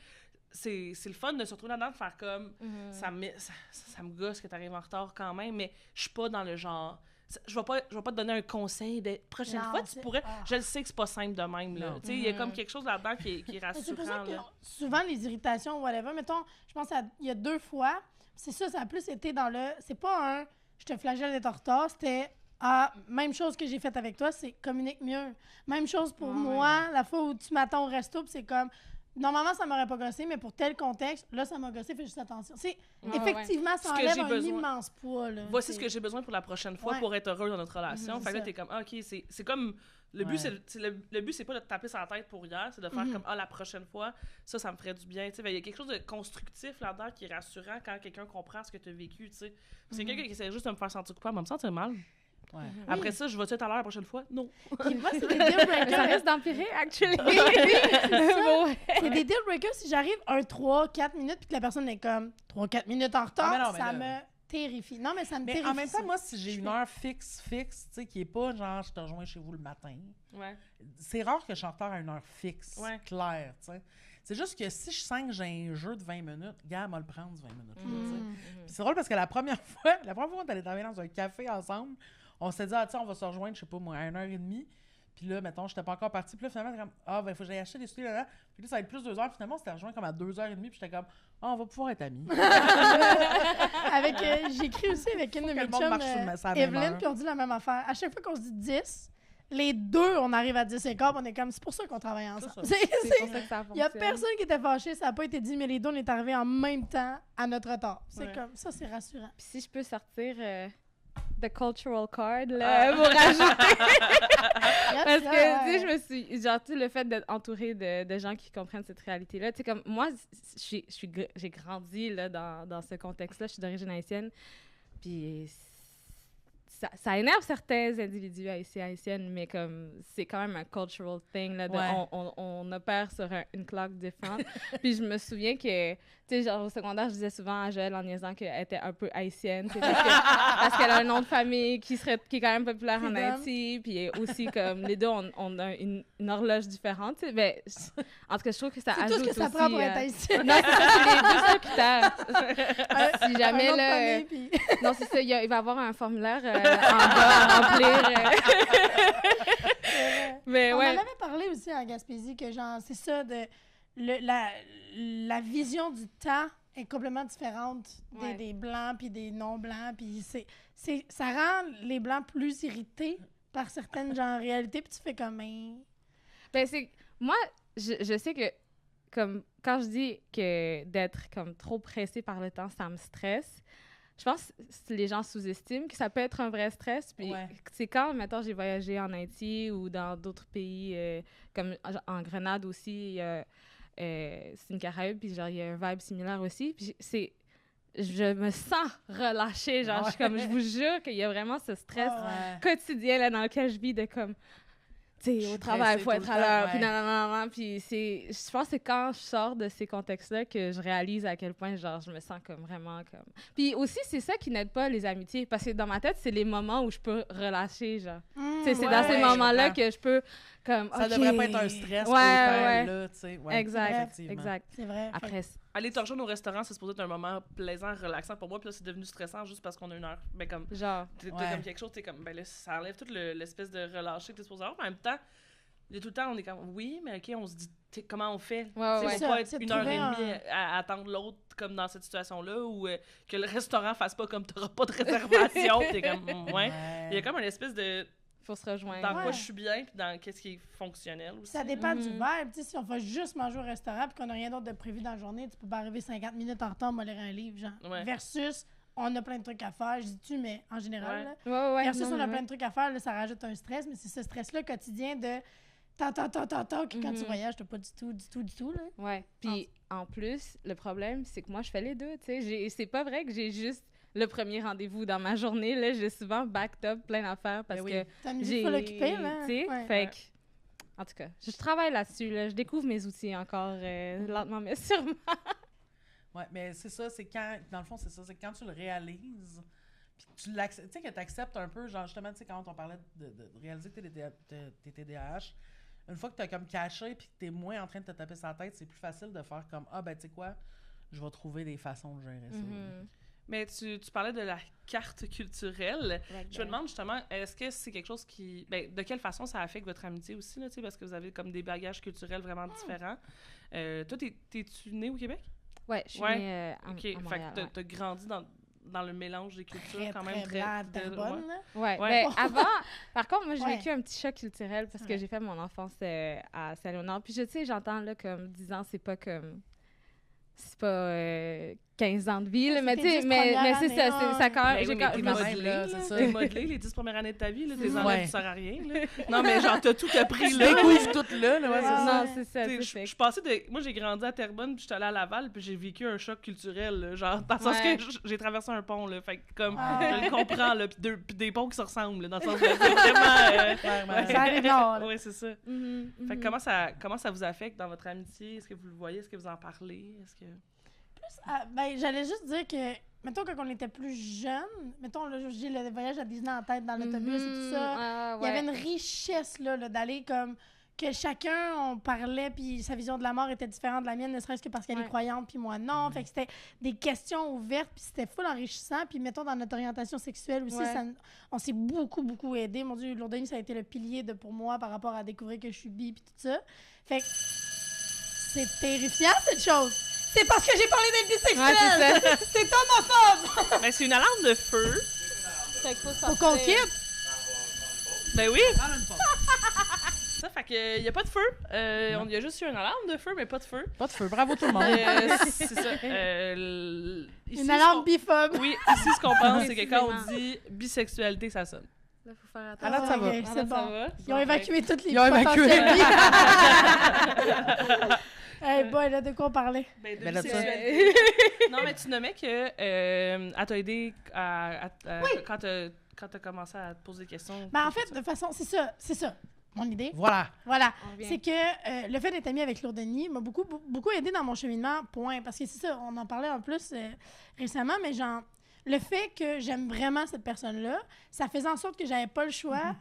c'est le fun de se retrouver là-dedans, de faire comme, ça me gosse que t'arrives en retard quand même, mais je suis pas dans le genre... Je vais pas te donner un conseil de prochaine Non, fois, tu c'est- pourrais... ah. Je le sais que c'est pas simple de même, là. Non. Tu sais, il y a comme quelque chose là-dedans qui est Mais c'est pour ça rassurant, que là. souvent, les irritations, whatever, mettons, je pense il y a 2 fois, c'est ça a plus été dans le... C'est pas un « je te flagelle d'être en retard », c'était « même chose que j'ai faite avec toi, c'est communique mieux ». Même chose pour moi, la fois où tu m'attends au resto, puis c'est comme... Normalement, ça m'aurait pas gossé, mais pour tel contexte, là, ça m'a gossé, fais juste attention. C'est effectivement, ça Ce que enlève j'ai un besoin. immense poids, là. Voici ce que j'ai besoin pour la prochaine fois Ouais. pour être heureux dans notre relation. C'est Fait que là, ça. t'es comme, OK, c'est comme... Le but, Ouais. le but, c'est pas de te taper sur la tête pour hier, c'est de faire comme, la prochaine fois, ça me ferait du bien. Tu sais, il y a quelque chose de constructif là-dedans qui est rassurant quand quelqu'un comprend ce que tu as vécu, tu sais. C'est quelqu'un qui essaie juste de me faire sentir coupable, me sentir mal. Ouais. Après ça, je vais-tu être à l'heure la prochaine fois? Non. Puis moi, c'est des deal Ça breakers. risque d'empirer, actually. ça. C'est des deal breakers si j'arrive 3-4 minutes puis que la personne est comme 3-4 minutes en retard, Ah, mais non, mais ça là- me terrifie. Non, mais ça me Mais terrifie. en même ça. temps, moi, si j'ai Je une fais- heure fixe, tu sais, qui est pas genre, je te rejoins chez vous le matin, Ouais. c'est rare que je suis en retard à une heure fixe, Ouais. claire, tu sais. C'est juste que si je sens que j'ai un jeu de 20 minutes, gars, m'a le prendre, ce 20 minutes. là, tu sais. Puis c'est drôle parce que la première fois, on est allé travailler dans un café ensemble, on s'est dit, on va se rejoindre, je sais pas moi, à 1h30. Puis là, mettons, j'étais pas encore partie. Puis là, finalement, c'était comme, il faut que j'aille acheter des souliers là-là. Puis là, ça va être plus 2 heures. Puis finalement, on s'était rejoint comme à 2h30. Puis j'étais comme, on va pouvoir être amis. J'écris aussi avec une de que mes le monde chums, marche sur sa même Evelyne, heure. puis on dit la même affaire. À chaque fois qu'on se dit 10, les deux, on arrive à 10 et quart, puis on est comme, c'est pour ça qu'on travaille ensemble. C'est C'est pour ça que ça Il y a fonctionne. personne qui était fâché, ça n'a pas été dit, mais les deux, on est arrivés en même temps à notre retard. C'est Ouais. comme, ça, c'est rassurant. Puis si je peux sortir the cultural card, là, pour rajouter. Parce que, tu sais, je me suis... Genre, tu sais, le fait d'être entourée de gens qui comprennent cette réalité-là, tu sais, comme moi, j'ai grandi, là, dans ce contexte-là. Je suis d'origine haïtienne. Puis ça énerve certains individus haïtiennes, mais comme c'est quand même un cultural thing, là, Ouais. on opère sur une clock différente. Puis je me souviens que, tu sais, genre au secondaire, je disais souvent à Joëlle en niaisant qu'elle était un peu haïtienne, tu sais, parce qu'elle a un nom de famille qui est quand même populaire en Freedom. Haïti, puis aussi comme les deux, on a une horloge différente, tu sais, ben, en tout cas, je trouve que ça C'est ajoute tout ce que ça aussi, prend pour être haïtien. non, c'est ça, c'est les deux seuls critères. Si jamais, Un nom de là... famille, puis- Non, c'est ça, il va y avoir un formulaire en bas à remplir. Mais On ouais. en avait parlé aussi en Gaspésie que genre c'est ça de la vision du temps est complètement différente Ouais. des blancs puis des non-blancs. Puis ça rend les blancs plus irrités par certaines genre réalités. Puis tu fais comme... Ben, c'est... Moi, je sais que, comme, quand je dis que d'être, comme, trop pressé par le temps, ça me stresse, je pense que les gens sous-estiment que ça peut être un vrai stress. Puis Ouais. c'est quand, mettons, j'ai voyagé en Haïti ou dans d'autres pays, comme en Grenade aussi, c'est une Caraïbe, puis genre, il y a un vibe similaire aussi. Puis je me sens relâchée, genre, je vous jure qu'il y a vraiment ce stress Ouais. quotidien là, dans lequel je vis de comme, tu Je sais, suis au travail, il faut pressée être tout à le l'heure, temps, puis ouais. non, puis je pense que c'est quand je sors de ces contextes-là que je réalise à quel point, genre, je me sens comme vraiment comme... Puis aussi, c'est ça qui n'aide pas les amitiés, parce que dans ma tête, c'est les moments où je peux relâcher, genre. Tu sais, c'est dans ces ouais, moments-là je comprends. que je peux, comme, Ça OK. devrait pas être un stress Ouais, autant, ouais. là, tu sais. Ouais, Exact, effectivement. exact. C'est vrai. Après, Aller te rejoindre au restaurant, c'est supposé être un moment plaisant, relaxant pour moi, puis là, c'est devenu stressant juste parce qu'on a 1 heure. Mais comme, genre, t'as Ouais. comme quelque chose, t'es comme, ben là, ça enlève toute l'espèce de relâcher que t'es supposé avoir. Mais en même temps, il y a tout le temps, on est comme, oui, mais OK, on se dit, comment on fait? Ouais, Tu sais, ouais. faut pas C'est être ça, c'est 1 heure et trouver demie à attendre l'autre comme dans cette situation-là, ou que le restaurant fasse pas comme t'auras pas de réservation. T'es comme, ouais. Il y a comme une espèce de faut se rejoindre. dans quoi Ouais. je suis bien, puis dans qu'est-ce qui est fonctionnel aussi. Ça dépend du Mhm. vibe. Tu sais, si on va juste manger au restaurant et qu'on n'a rien d'autre de prévu dans la journée, tu peux pas arriver 50 minutes en retard, moi lire un livre, genre. Ouais. Versus, on a plein de trucs à faire. Je dis-tu, mais en général, Ouais. là. Ouais, ouais. Versus, non, on a mais plein de trucs à faire, là, ça rajoute un stress, mais c'est ce stress-là quotidien de tant, que quand tu Mhm. voyages, t'as pas du tout, là. Ouais. Puis en plus, le problème, c'est que moi, je fais les deux. Tu sais, c'est pas vrai que j'ai juste le premier rendez-vous dans ma journée. Là, j'ai souvent backed up plein d'affaires parce Ben oui. que T'as une vie j'ai. full occupée, là. Tu sais, Ouais. fait que. En tout cas, je travaille là-dessus. Là, je découvre mes outils encore lentement, mais sûrement. Ouais, mais c'est ça, c'est quand, dans le fond, c'est ça, c'est quand tu le réalises, puis tu l'acceptes, tu sais, que tu acceptes un peu, genre, justement, tu sais, quand on parlait de réaliser que t'es TDAH, une fois que tu as comme caché, puis que tu es moins en train de te taper sa tête, c'est plus facile de faire comme, ah, ben, tu sais quoi, je vais trouver des façons de gérer ça. Mhm. Mais tu parlais de la carte culturelle. Je me demande justement, est-ce que c'est quelque chose qui... Ben, de quelle façon ça affecte votre amitié aussi, là, tu sais, parce que vous avez comme des bagages culturels vraiment différents. Toi, t'es-tu né au Québec? Ouais, je suis Ouais. née à OK. Fait Montréal. que t'as grandi dans le mélange des cultures Très, quand même très blanc, très... Terrebonne, ouais. là. Ouais. Ouais. Ben, avant, par contre, moi, j'ai Ouais. vécu un petit choc culturel parce que Ouais. j'ai fait mon enfance à Saint-Léonard. Puis, tu sais, j'entends, là, comme 10 ans, c'est pas comme... C'est pas 15 ans de vie, là, Ouais, mais c'est tu sais, tes 10 mais premières c'est ça, années, ça quand même... Ben j'ai oui, mais quand- t'es je me- même, modelé, là, là, c'est ça. t'es modelé les 10 premières années de ta vie, là, tes Ouais. enlèves, ça sert à rien, là. Non, mais genre, t'as tout appris, Tu là. découvres tout là, ouais, c'est ça. Non, c'est ça, T'sais, tu je sais, je suis passée de... Moi, j'ai grandi à Terrebonne, puis j'étais allée à Laval, puis j'ai vécu un choc culturel, là, genre, dans le sens Ouais. que j'ai traversé un pont, là, fait que, comme, Ah. je le comprends, là, puis des ponts qui se ressemblent, là, dans le sens que c'est vraiment... Clairement. Ça arrive nord, là. Oui, c'est ça. Mhm, Fait que mhm. comment ça vous affecte dans votre amitié? Est-ce que vous le voyez? Est-ce que vous en parlez? Est-ce que... Ah, ben, j'allais juste dire que, mettons, quand on était plus jeune, mettons, là, j'ai le voyage à Disney en tête dans l'autobus et tout ça. Ah, Il y avait ouais. une richesse, là, d'aller comme. Que chacun, on parlait, puis sa vision de la mort était différente de la mienne, ne serait-ce que parce qu'elle Ouais. est croyante, puis moi non. Fait que c'était des questions ouvertes, puis c'était full enrichissant. Puis mettons, dans notre orientation sexuelle aussi, Ouais. on s'est beaucoup aidé. Mon Dieu, Lourdanie, ça a été le pilier pour moi par rapport à découvrir que je suis bi, puis tout ça. Fait que c'est terrifiant, cette chose. C'est parce que j'ai parlé d'être Ouais, bisexuelle! c'est ça. C'est homophobe! Ben, c'est une alarme de feu. Fait qu'il faut Faut qu'on sortir. quitte! Ben oui! Prends une pause. Ça, fait que, y a pas de feu. On y a juste eu une alarme de feu, mais pas de feu. Pas de feu, bravo tout le monde. C'est ça. Ici, Une ce alarme qu'on- biphobe! Oui, ici, ce qu'on pense, c'est que quand on Précisément. dit bisexualité, ça sonne. Là, faut faire Ah, là, attention. ça va. Ok, Ah, c'est ça bon. va? Ils ont évacué toutes les Ils ont évacué. potentiels bi. Hey boy, là, de quoi on parlait? Ben, de Ben, là, bisexualité. Non, mais tu nommais que elle t'a aidé quand t'as commencé à te poser des questions. Ben, en fait, de façon, c'est ça, mon idée. Voilà. Voilà. On revient. C'est que le fait d'être amie avec Lourdanie m'a beaucoup aidé dans mon cheminement, point. Parce que c'est ça, on en parlait en plus récemment, mais genre, le fait que j'aime vraiment cette personne-là, ça faisait en sorte que j'avais pas le choix.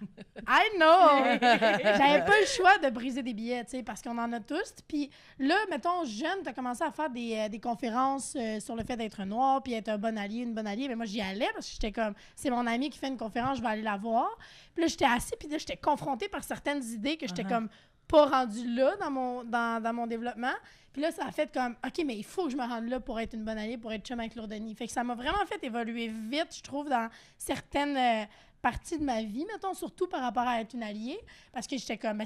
I know! J'avais pas le choix de briser des billets, tu sais, parce qu'on en a tous. Puis là, mettons, jeune, t'as commencé à faire des conférences sur le fait d'être noir, puis être un bon allié, une bonne alliée. Mais moi, j'y allais parce que j'étais comme, c'est mon ami qui fait une conférence, je vais aller la voir. Puis là, j'étais assise, puis là, j'étais confrontée par certaines idées que j'étais comme, pas rendue là dans mon développement. Puis là, ça a fait comme, OK, mais il faut que je me rende là pour être une bonne alliée, pour être chum avec Lourdeni. Fait que ça m'a vraiment fait évoluer vite, je trouve, dans certaines parties de ma vie, mettons, surtout par rapport à être une alliée. Parce que j'étais comme,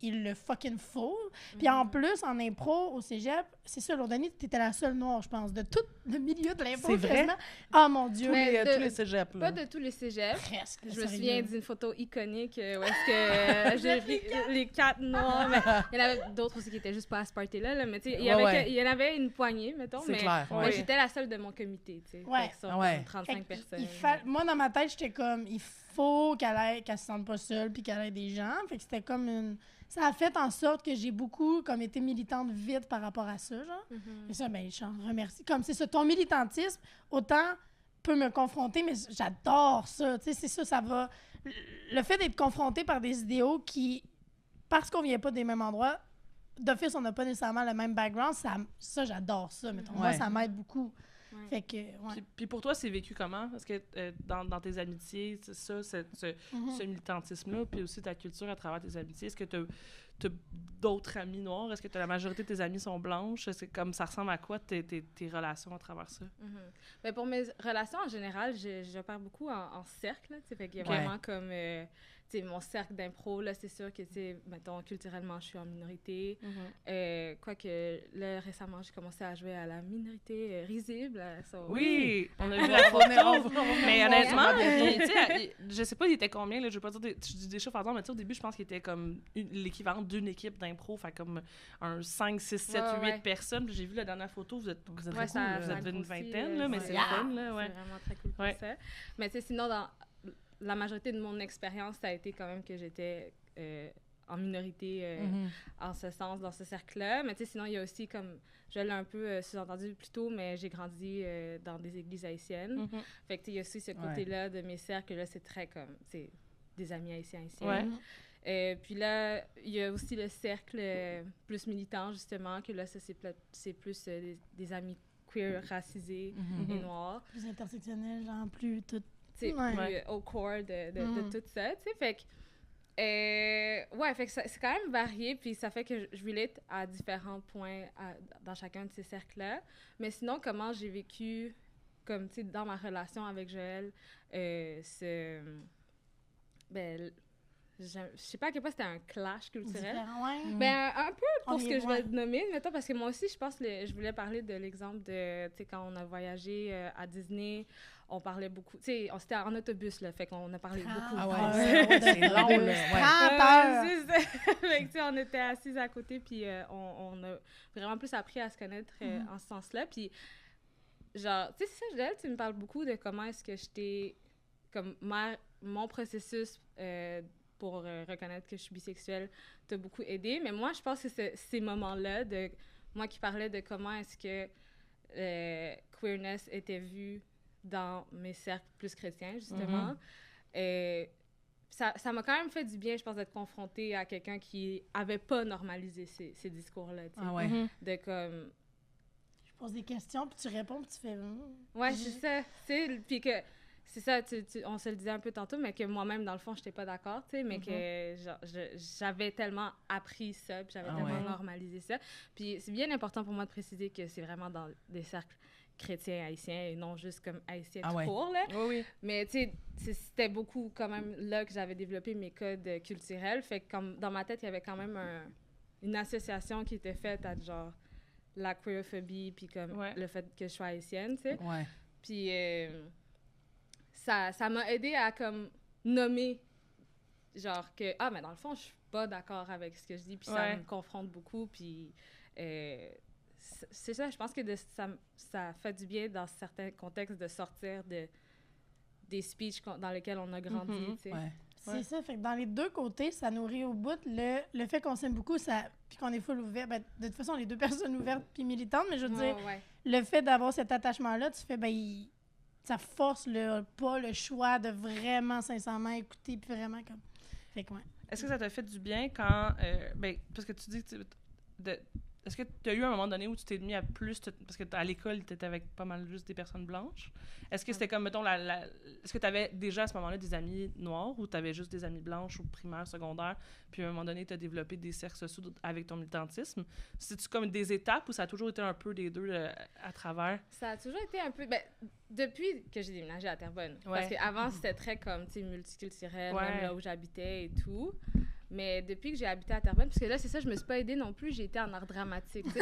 il le fucking faut. Puis en plus, en impro, au cégep, c'est ça, Lourdeni, t'étais la seule noire, je pense, de tout le milieu de l'impro. C'est vrai? quasiment. Oh mon Dieu. Mais Tous les cégeps, là. Pas de tous les cégeps. Presque. Je me sérieux. souviens d'une photo iconique où est-ce que j'ai vu les 4 noirs. Mais il y en avait d'autres aussi qui étaient juste pas à ce party-là. Là, mais tu sais, il y en avait une poignée, mettons. C'est Mais clair. moi, Ouais. j'étais la seule de mon comité. Tu sais. Ouais. Fait que sur Ouais. 35 Fait que personnes. moi, dans ma tête, j'étais comme, il faut qu'elle se sente pas seule puis qu'elle ait des gens. Fait que c'était comme une... Ça a fait en sorte que j'ai beaucoup comme été militante vite par rapport à ça, genre. Et ça, ben, je t'en remercie. Comme c'est ça, ton militantisme, autant peut me confronter, mais j'adore ça. Tu sais, c'est ça, ça va... Le fait d'être confronté par des idéaux qui, parce qu'on vient pas des mêmes endroits, d'office, on n'a pas nécessairement le même background, ça j'adore ça. Mettons. Moi, Ouais. ça m'aide beaucoup. Ouais. Fait que, ouais. Puis pour toi, c'est vécu comment? Parce que dans tes amitiés, c'est ça, ce militantisme-là, puis aussi ta culture à travers tes amitiés, est-ce que tu as d'autres amis noirs? Est-ce que la majorité de tes amis sont blanches? C'est comme ça ressemble à quoi tes relations à travers ça? Ben, pour mes relations en général, j'opère beaucoup en cercle. Tu sais, fait qu'il y a Ouais. vraiment comme tu sais, mon cercle d'impro, là, c'est sûr que, tu sais, mettons, culturellement, je suis en minorité. Quoique, là, récemment, j'ai commencé à jouer à la minorité risible. Oui! On a vu la photo! Mais honnêtement, tu sais, je sais pas, il était combien, là, je veux pas dire je dis des chiffres à dire, mais tu sais, au début, je pense qu'il était comme l'équivalent d'une équipe d'impro, fait comme un 5, 6, 7, 8 personnes. Puis j'ai vu la dernière photo, vous êtes Vous êtes très beaucoup, cool, là. vous êtes une vingtaine, là, mais c'est le fun, là, ouais. C'est vraiment très cool pour Ouais. ça. Mais tu sais, sinon, dans la majorité de mon expérience, ça a été quand même que j'étais en minorité en ce sens, dans ce cercle-là. Mais tu sais, sinon, il y a aussi, comme je l'ai un peu sous-entendu plus tôt, mais j'ai grandi dans des églises haïtiennes. Fait que tu sais, il y a aussi ce côté-là de mes cercles, là, c'est très comme, c'est des amis haïtiens. Ouais. Puis là, il y a aussi le cercle plus militant, justement, que là, ça, c'est plus des amis queer, racisés et noirs. Plus intersectionnel, genre plus tout. C'est Ouais. plus au core de tout ça, tu sais, fait que ouais, fait que c'est quand même varié, puis ça fait que je relate à différents points dans chacun de ces cercles-là, mais sinon, comment j'ai vécu, comme, tu sais, dans ma relation avec Joël, ben, je sais pas à quel point c'était un clash culturel. Différent, ouais. Ben, un peu On pour ce y que je vais voit. nommer, mettons, parce que moi aussi, je pense que je voulais parler de l'exemple de, tu sais, quand on a voyagé à Disney, on parlait beaucoup, tu sais, c'était en autobus, là, fait qu'on a parlé beaucoup. Ah ouais, ouais, c'est long, là. Ouais. 30 heures. C'est ça. Fait que, tu sais, on était assis à côté, puis on a vraiment plus appris à se connaître en ce sens-là. Puis, genre, tu sais, c'est ça, Joël, tu me parles beaucoup de comment est-ce que j'étais, comme, mon processus pour reconnaître que je suis bisexuelle t'a beaucoup aidé. Mais moi, je pense que ces moments-là, de moi qui parlais de comment est-ce que queerness était vu dans mes cercles plus chrétiens, justement, ça m'a quand même fait du bien, je pense, d'être confrontée à quelqu'un qui avait pas normalisé ces discours-là, tu sais. Ah ouais. De comme... Je pose des questions, puis tu réponds, puis tu fais... Ouais, c'est ça, tu sais, puis que... C'est ça, on se le disait un peu tantôt, mais que moi-même, dans le fond, j'étais pas d'accord, tu sais, mais que genre, j'avais tellement appris ça, puis j'avais tellement normalisé ça. Puis c'est bien important pour moi de préciser que c'est vraiment dans des cercles chrétiens haïtiens et non juste comme haïtiens tout court, là. Oui. Mais tu sais, c'était beaucoup quand même là que j'avais développé mes codes culturels. Fait que comme dans ma tête, il y avait quand même une association qui était faite à genre la queerphobie, puis comme le fait que je sois haïtienne, tu sais. Ouais. Puis ça m'a aidé à comme nommer genre que mais dans le fond je suis pas d'accord avec ce que je dis, puis ça me confronte beaucoup, puis c'est ça, je pense que ça fait du bien dans certains contextes de sortir des speeches dans lesquels on a grandi, tu sais. Ouais. C'est ça, fait que dans les deux côtés, ça nourrit au bout le fait qu'on s'aime beaucoup, puis qu'on est full ouvert. Ben, de toute façon, on est deux personnes ouvertes puis militantes, mais je veux dire, le fait d'avoir cet attachement-là, tu fais, ça force pas le choix de vraiment, sincèrement écouter, puis vraiment comme... Fait que, Est-ce que ça t'a fait du bien quand... parce que tu dis que est-ce que tu as eu un moment donné où tu t'es mis à plus... parce que à l'école, tu étais avec pas mal juste des personnes blanches. Est-ce que c'était comme, mettons, est-ce que tu avais déjà à ce moment-là des amis noirs ou tu avais juste des amis blanches ou primaire, secondaire, puis à un moment donné, tu as développé des cercles sociaux avec ton militantisme? C'est-tu comme des étapes ou ça a toujours été un peu des deux à travers? Ça a toujours été un peu... Ben, depuis que j'ai déménagé à Terrebonne. Parce qu'avant, c'était très comme, tu sais, multiculturel, même là où j'habitais et tout. Mais depuis que j'ai habité à Terrebonne, parce que là, c'est ça, je me suis pas aidée non plus, j'ai été en art dramatique. Ouais,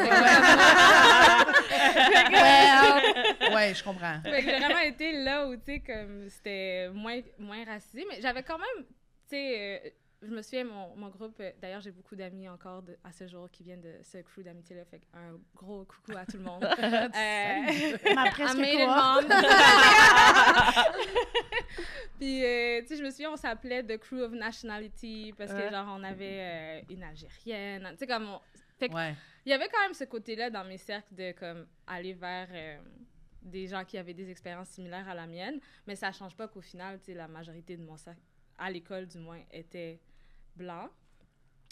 je comprends. Fait que j'ai vraiment été là où, tu sais, comme c'était moins racisé. Mais j'avais quand même, tu sais... je me souviens, mon groupe, d'ailleurs, j'ai beaucoup d'amis encore à ce jour qui viennent de ce crew d'amitié-là. Fait un gros coucou à tout le monde. Ma presque Puis, tu sais, je me souviens, on s'appelait The Crew of Nationality parce que, genre, on avait une Algérienne. Tu sais, comme Fait que, il y avait quand même ce côté-là dans mes cercles de, comme, aller vers des gens qui avaient des expériences similaires à la mienne. Mais ça change pas qu'au final, tu sais, la majorité de mon cercle, à l'école du moins, était blanc.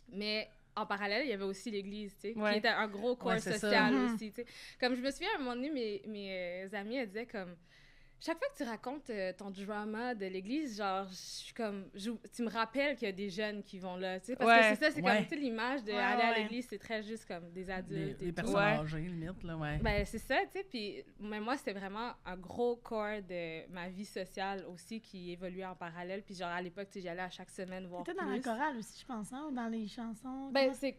Mais en parallèle, il y avait aussi l'Église, tu sais, qui était un gros corps social aussi, tu sais. Comme je me souviens, à un moment donné, mes amis, elles disaient comme... Chaque fois que tu racontes ton drama de l'Église, genre, je suis comme... tu me rappelles qu'il y a des jeunes qui vont là, tu sais, parce que c'est ça, c'est comme, tu sais, l'image d'aller à l'Église, c'est très juste comme des adultes. Des personnes âgées, limite, là, Ben, c'est ça, tu sais, puis mais moi, c'était vraiment un gros corps de ma vie sociale aussi qui évoluait en parallèle, puis genre, à l'époque, tu sais, j'allais à chaque semaine voir plus. T'étais dans la chorale aussi, je pense, hein, ou dans les chansons? Ben, c'est...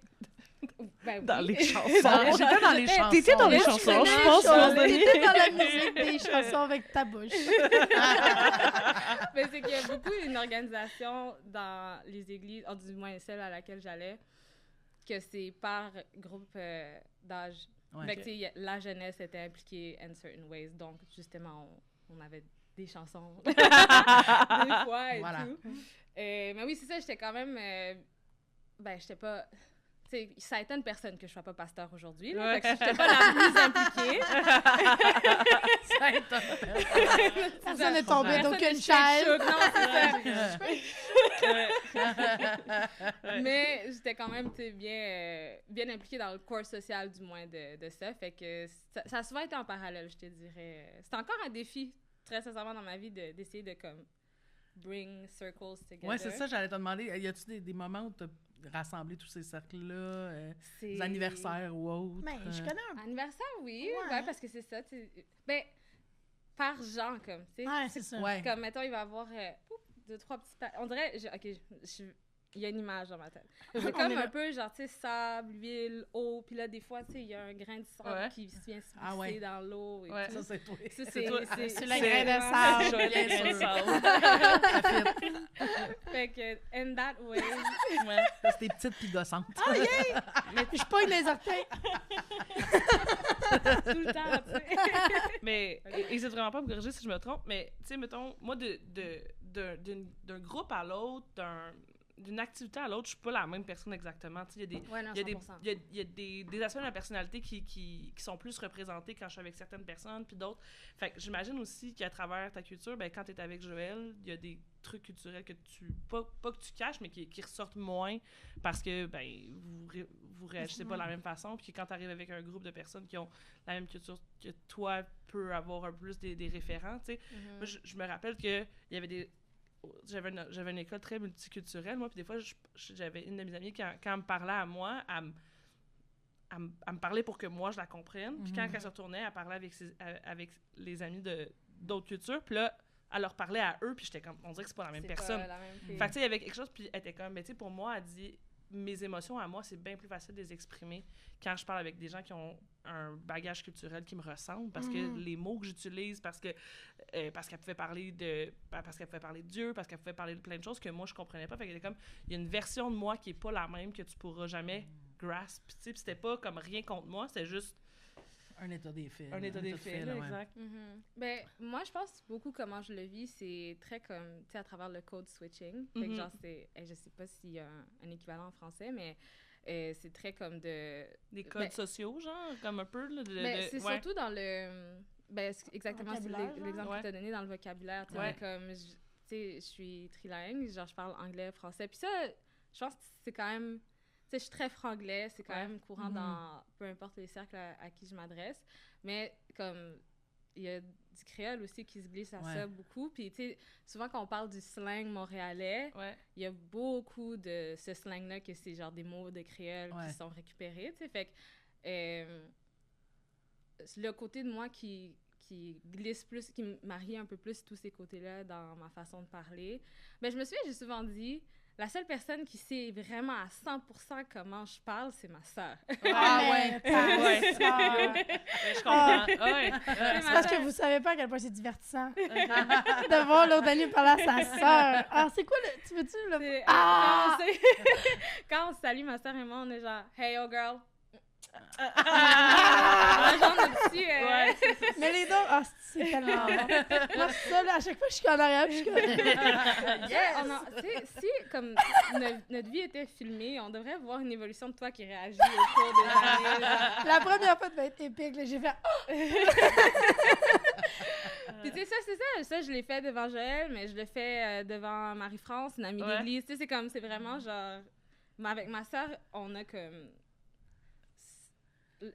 Ben, dans les chansons. J'étais dans les chansons. T'étais dans les chansons, je pense. T'étais dans la musique des chansons avec ta bouche. Mais c'est qu'il y a beaucoup une organisation dans les églises, du moins celle à laquelle j'allais, que c'est par groupe d'âge. Fait que, tu sais, la jeunesse était impliquée in certain ways. Donc, justement, on avait des chansons des fois et tout. Mais oui, c'est ça, j'étais quand même... ben, j'étais pas... T'sais, ça étonne personne que je sois pas pasteur aujourd'hui. Fait que j'étais pas la plus impliquée. Ça étonne personne. Personne n'est tombé d'aucune chaise. Non, c'est ça. Mais j'étais quand même bien impliquée dans le corps social, du moins, de ça. Fait que ça a souvent été en parallèle, je te dirais. C'est encore un défi, très sincèrement, dans ma vie, d'essayer de comme bring circles together. Ouais, c'est ça, j'allais te demander. Y a-tu des moments où tu as rassemblé tous ces cercles-là, des anniversaires ou autres? Mais je connais un peu. Anniversaire, oui. Ouais, parce que c'est ça. Ben, par genre, comme, tu sais. Ouais, c'est ça. Ouais. Comme, mettons, il va y avoir 2-3 petits... On dirait... il y a une image dans ma tête. C'est comme un peu, genre, tu sais, sable, huile, eau, puis là, des fois, tu sais, il y a un grain de sable qui vient se glisser dans l'eau et tout. Ça, c'est toi. C'est le grain de sable. Bien sûr. Fait que, in that way... C'est des petites pis gossantes. Ah, yeah! Mais je pogne les orteils. Tout le temps, tu sais. Mais, n'hésite vraiment pas à me corriger si je me trompe, mais, tu sais, mettons, moi, d'un groupe à l'autre, d'une activité à l'autre, je suis pas la même personne exactement. Il y a des aspects de ma personnalité qui sont plus représentés quand je suis avec certaines personnes, puis d'autres. Fait que j'imagine aussi qu'à travers ta culture, ben, quand tu es avec Joël, il y a des trucs culturels que pas que tu caches, mais qui ressortent moins parce que ben vous réagissez pas de la même façon. Puis quand tu arrives avec un groupe de personnes qui ont la même culture que toi, peut avoir un peu plus des référents, tu sais. Moi, je me rappelle qu'il y avait j'avais une école très multiculturelle, moi, puis des fois, j'avais une de mes amies, quand elle me parlait à moi, elle me parlait pour que moi, je la comprenne. Puis quand elle se retournait, elle parlait avec les amis d'autres cultures. Puis là, elle leur parlait à eux, puis j'étais comme, on dirait que c'est pas la même personne. Fait que, tu sais, il y avait quelque chose, puis elle était comme, mais tu sais, pour moi, elle dit, mes émotions à moi, c'est bien plus facile de les exprimer quand je parle avec des gens qui ont un bagage culturel qui me ressemble, parce que les mots que j'utilise, parce qu'elle pouvait parler de Dieu, parce qu'elle pouvait parler de plein de choses que moi je comprenais pas. Fait qu'il y a comme, il y a une version de moi qui est pas la même, que tu pourras jamais grasp. Tu sais, c'était pas comme rien contre moi, c'était juste un état des faits. Un état des faits, là, exact. Ben, moi, je pense beaucoup comment je le vis, c'est très comme, tu sais, à travers le code switching. Fait que genre, je sais pas s'il y a un équivalent en français, mais c'est très comme des codes sociaux, genre, comme un peu, là, c'est surtout dans le... Ben, exactement, c'est l'exemple que tu as donné dans le vocabulaire. Tu sais, comme, tu sais, je suis trilingue, genre, je parle anglais, français. Puis ça, je pense que c'est quand même je suis très franglais, c'est quand Ouais. même courant dans peu importe les cercles à qui je m'adresse. Mais comme il y a du créole aussi qui se glisse à Ouais. ça beaucoup. Puis, tu sais, souvent quand on parle du slang montréalais, Ouais. il y a beaucoup de ce slang-là que c'est genre des mots de créole Ouais. qui sont récupérés, tu sais. Fait que le côté de moi qui glisse plus, qui marie un peu plus tous ces côtés-là dans ma façon de parler, ben je me souviens, j'ai souvent dit, la seule personne qui sait vraiment à 100% comment je parle, c'est ma sœur. Ouais. Je comprends. Ouais. C'est parce que vous savez pas à quel point c'est divertissant de voir Lourdani parler à sa sœur. Ah, c'est quoi le... Tu veux-tu le... C'est- Ah! Quand on se salue, ma sœur et moi, on est genre « Hey, yo, girl! » Ah! Genre notre petit... Ouais, Mais les deux, ah, c'est tellement bon. Moi, c'est ça, là, à chaque fois, je suis en arrière, puis je suis comme... Si comme notre vie était filmée, on devrait voir une évolution de toi qui réagit au cours des années. Genre. La première fois devait être épique, là, j'ai fait... Puis tu sais, ça, je l'ai fait devant Joël, mais je le fais devant Marie-France, une amie Ouais. d'église. Tu sais, c'est vraiment genre... Mais avec ma sœur, on a comme...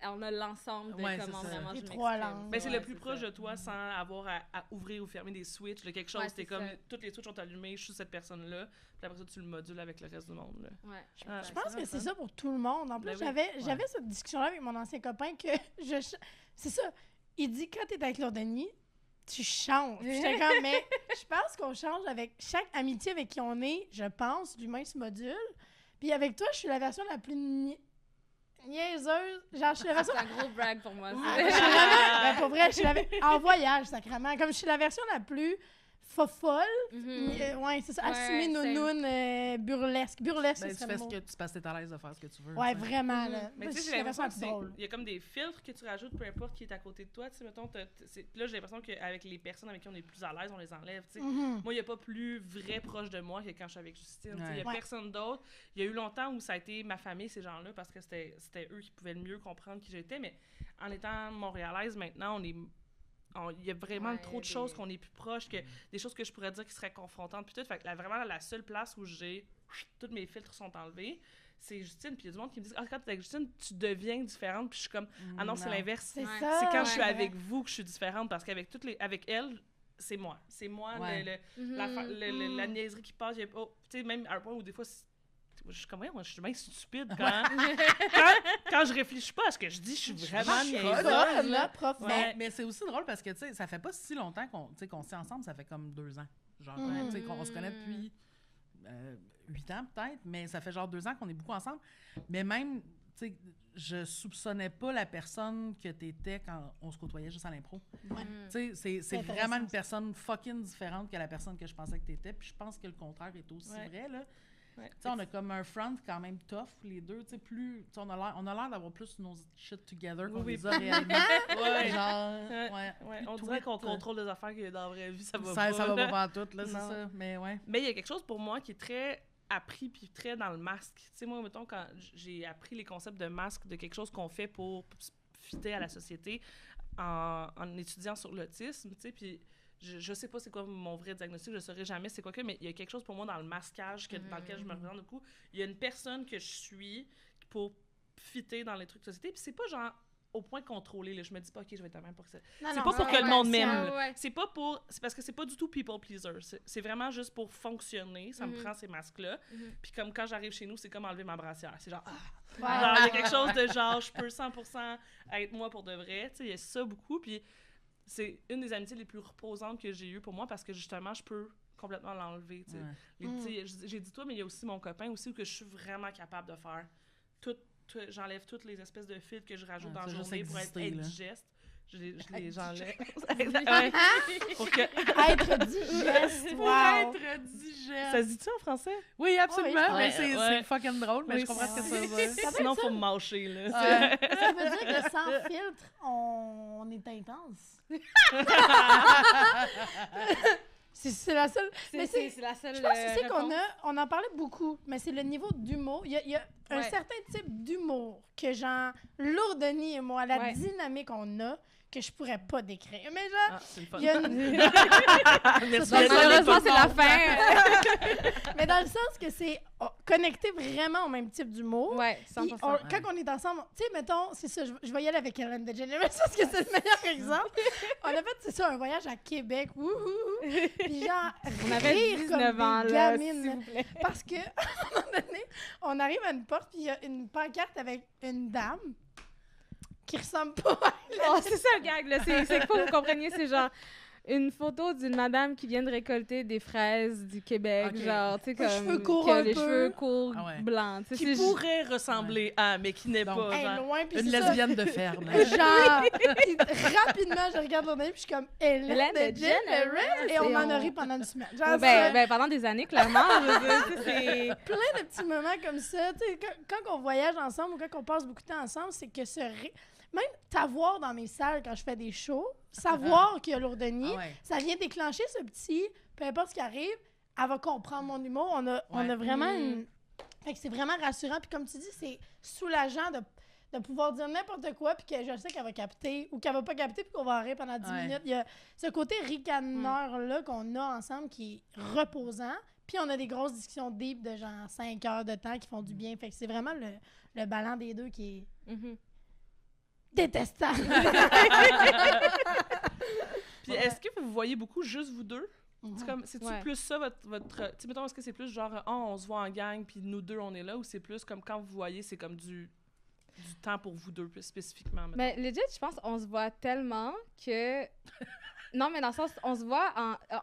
On a l'ensemble de Ouais, c'est comment ça. vraiment Les je trois m'exprime. langues. Ben, c'est Ouais, le plus proche ça. de toi sans avoir à ouvrir ou fermer des switches de quelque chose. Ouais, T'es c'est comme, ça. toutes les switches sont allumées, je suis cette personne-là. Puis après ça, tu le modules avec le reste du monde. Là. Ouais, Ah, Je exact. pense que c'est ça pour tout le monde. En plus, Ben oui. j'avais cette discussion-là avec mon ancien copain que c'est ça. Il dit, quand t'es avec Lourdani, tu changes. Puis j'étais comme, mais je pense qu'on change avec chaque amitié avec qui on est, je pense, l'humain se module. Puis avec toi, je suis la version la plus niaiseuse. Genre, je suis la version... C'est un gros brag pour moi. ça. Je suis vraiment... Ben, pour vrai, je suis en voyage, sacrément. Comme je suis la version la plus folle. Mhm. Ouais, c'est ça. Ouais, Assumée same. nounoune, burlesque. Burlesque, Ben, c'est tu ça fais le ce mot. que tu passes, t'es à l'aise de faire ce que tu veux. Ouais, tu sais. vraiment, là. Mais Moi, tu je sais, suis j'ai la version l'impression la que plus drôle. il y a comme des filtres que tu rajoutes, peu importe qui est à côté de toi. Tu sais, mettons, là, j'ai l'impression qu'avec les personnes avec qui on est plus à l'aise, on les enlève. Tu sais. Mhm. Moi, il n'y a pas plus vrai proche de moi que quand je suis avec Justine. Tu sais, il n'y a Ouais. personne d'autre. Il y a eu longtemps où ça a été ma famille, ces gens-là, parce que c'était eux qui pouvaient le mieux comprendre qui j'étais. Mais en étant montréalaise, maintenant, il y a vraiment Ouais, trop de choses qu'on est plus proches, que des choses que je pourrais dire qui seraient confrontantes. Puis tout, fait que vraiment, la seule place où tous mes filtres sont enlevés, c'est Justine. Puis il y a du monde qui me dit, ah, quand t'es avec Justine, tu deviens différente. Puis je suis comme, ah non, c'est l'inverse. C'est Ouais. ça. C'est quand ouais. je suis avec vous que je suis différente, parce qu'avec avec elle, c'est moi. C'est moi, Ouais. la niaiserie qui passe. Tu sais, même à un point où des fois, je suis comme, ouais, moi, je suis bien stupide quand je réfléchis pas à ce que je dis, je suis vraiment niaiseuse. Prof, là. prof. Ouais. Mais c'est aussi drôle parce que, tu sais, ça fait pas si longtemps qu'on s'est ensemble, ça fait comme 2 ans. Genre, Mhm. tu sais, qu'on se connaît depuis 8 ans peut-être, mais ça fait genre 2 ans qu'on est beaucoup ensemble. Mais même, tu sais, je soupçonnais pas la personne que t'étais quand on se côtoyait juste à l'impro. Ouais. Tu sais, c'est intéressant, vraiment une ça. personne fucking différente que la personne que je pensais que t'étais. Puis je pense que le contraire est aussi Ouais. vrai, là. Ouais. Tu sais, on a comme un front quand même tough, les deux. Tu sais, plus... tu sais, on a l'air d'avoir plus nos shit together qu'on Oui, les a réellement. Ouais. Genre, Ouais. ouais. Ouais, Plus on tweet, dirait qu'on contrôle des affaires que dans la vraie vie, ça va ça, pas. ça va là. pas tout, là, c'est Non. ça. Mais ouais. Mais il y a quelque chose pour moi qui est très appris puis très dans le masque. Tu sais, moi, mettons, quand j'ai appris les concepts de masque, de quelque chose qu'on fait pour fitter à la société en étudiant sur l'autisme, tu sais, puis je sais pas c'est quoi mon vrai diagnostic, je saurais jamais c'est quoi que, mais il y a quelque chose pour moi dans le masquage dans lequel je me représente beaucoup. Il y a une personne que je suis pour fitter dans les trucs de société, puis c'est pas genre au point contrôlé, là. Je me dis pas, OK, je vais être la même pour ça. C'est pas pour que le monde m'aime. ouais, là. ouais. C'est parce que c'est pas du tout people pleaser. C'est vraiment juste pour fonctionner. Ça me prend ces masques-là. Puis comme quand j'arrive chez nous, c'est comme enlever ma brassière. C'est genre, genre, il y a quelque chose de genre, je peux 100% être moi pour de vrai. Tu sais, il y a ça beaucoup. Puis c'est une des amitiés les plus reposantes que j'ai eues pour moi parce que justement, je peux complètement l'enlever. Tu sais. Ouais. Tu sais, j'ai dit toi, mais il y a aussi mon copain aussi où que je suis vraiment capable de faire j'enlève toutes les espèces de fils que je rajoute Ouais, dans la ça, juste journée pour être exister, là. digeste. J'enlève. Ouais. Pour que... Être digeste, Pour wow. être digeste. Ça se dit-tu en français? Oui, absolument. Oui, mais ouais, c'est ouais. c'est fucking drôle, mais Oui, je comprends ce que ça veut dire. Ça doit Sinon, être faut ça. me mâcher, là. Ouais. Ça veut dire que sans filtre, on est intense. C'est la seule... Mais C'est la seule je pense que c'est réponse. on en parlait beaucoup, mais c'est le niveau d'humour. Il y a un Ouais. certain type d'humour que, genre, Lourdani et moi, la Ouais. dynamique qu'on a, que je pourrais pas décrire. Mais genre, Ah, c'est le fun. il y a une... Merci. Donc, malheureusement, c'est la fin. Mais dans le sens que c'est connecté vraiment au même type d'humour. Ouais, Puis 100%. quand on est ensemble, tu sais, mettons, c'est ça, je vais y aller avec Ellen DeGeneres parce que c'est le meilleur exemple. On a fait, c'est ça, un voyage à Québec, wouhou, puis genre, On avait rire 19 comme ans, des là, gamines. s'il vous plaît. Parce que, à un moment donné, on arrive à une porte, puis il y a une pancarte avec une dame qui ressemble pas à Oh, c'est ça le gag, là. C'est qu'il faut que vous compreniez, c'est genre une photo d'une madame qui vient de récolter des fraises du Québec, Ok. genre, tu sais, Les comme... cheveux courts qui a un les peu. cheveux courts, Ah ouais. blancs, tu sais. Qui c'est- pourrait ressembler à, mais qui n'est Donc, pas. elle, Genre. loin, puis Une c'est ça. lesbienne de ferme. Genre, puis rapidement, je regarde mon ami, puis je suis comme Ellen Ellen DeGeneres, DeGeneres, et on et en a on- ri pendant une semaine. Oh, Genre, ben, pendant des années, clairement, je veux dire, tu sais, c'est... plein de petits moments comme ça. Tu sais, quand on voyage ensemble ou quand on passe beaucoup de temps ensemble, c'est que même t'avoir dans mes salles quand je fais des shows, savoir qu'il y a Lourdenie, Ah ouais. ça vient déclencher ce petit, peu importe ce qui arrive, elle va comprendre mon humour. On a vraiment une... Fait que c'est vraiment rassurant. Puis comme tu dis, c'est soulageant de pouvoir dire n'importe quoi, puis que je sais qu'elle va capter ou qu'elle va pas capter, puis qu'on va en rire pendant 10 Ouais. minutes. Il y a ce côté ricaneur-là qu'on a ensemble qui est reposant. Puis on a des grosses discussions deep de genre 5 heures de temps qui font du bien. Fait que c'est vraiment le ballon des deux qui est Mhm. détestable. Puis est-ce que vous voyez beaucoup juste vous deux? C'est comme, c'est-tu Ouais. plus ça, votre tu sais, mettons, est-ce que c'est plus genre, on se voit en gang, puis nous deux, on est là, ou c'est plus comme quand vous voyez, c'est comme du temps pour vous deux, plus spécifiquement, mettons? Mais legit, je pense qu'on se voit tellement que... Non, mais dans le sens, on se voit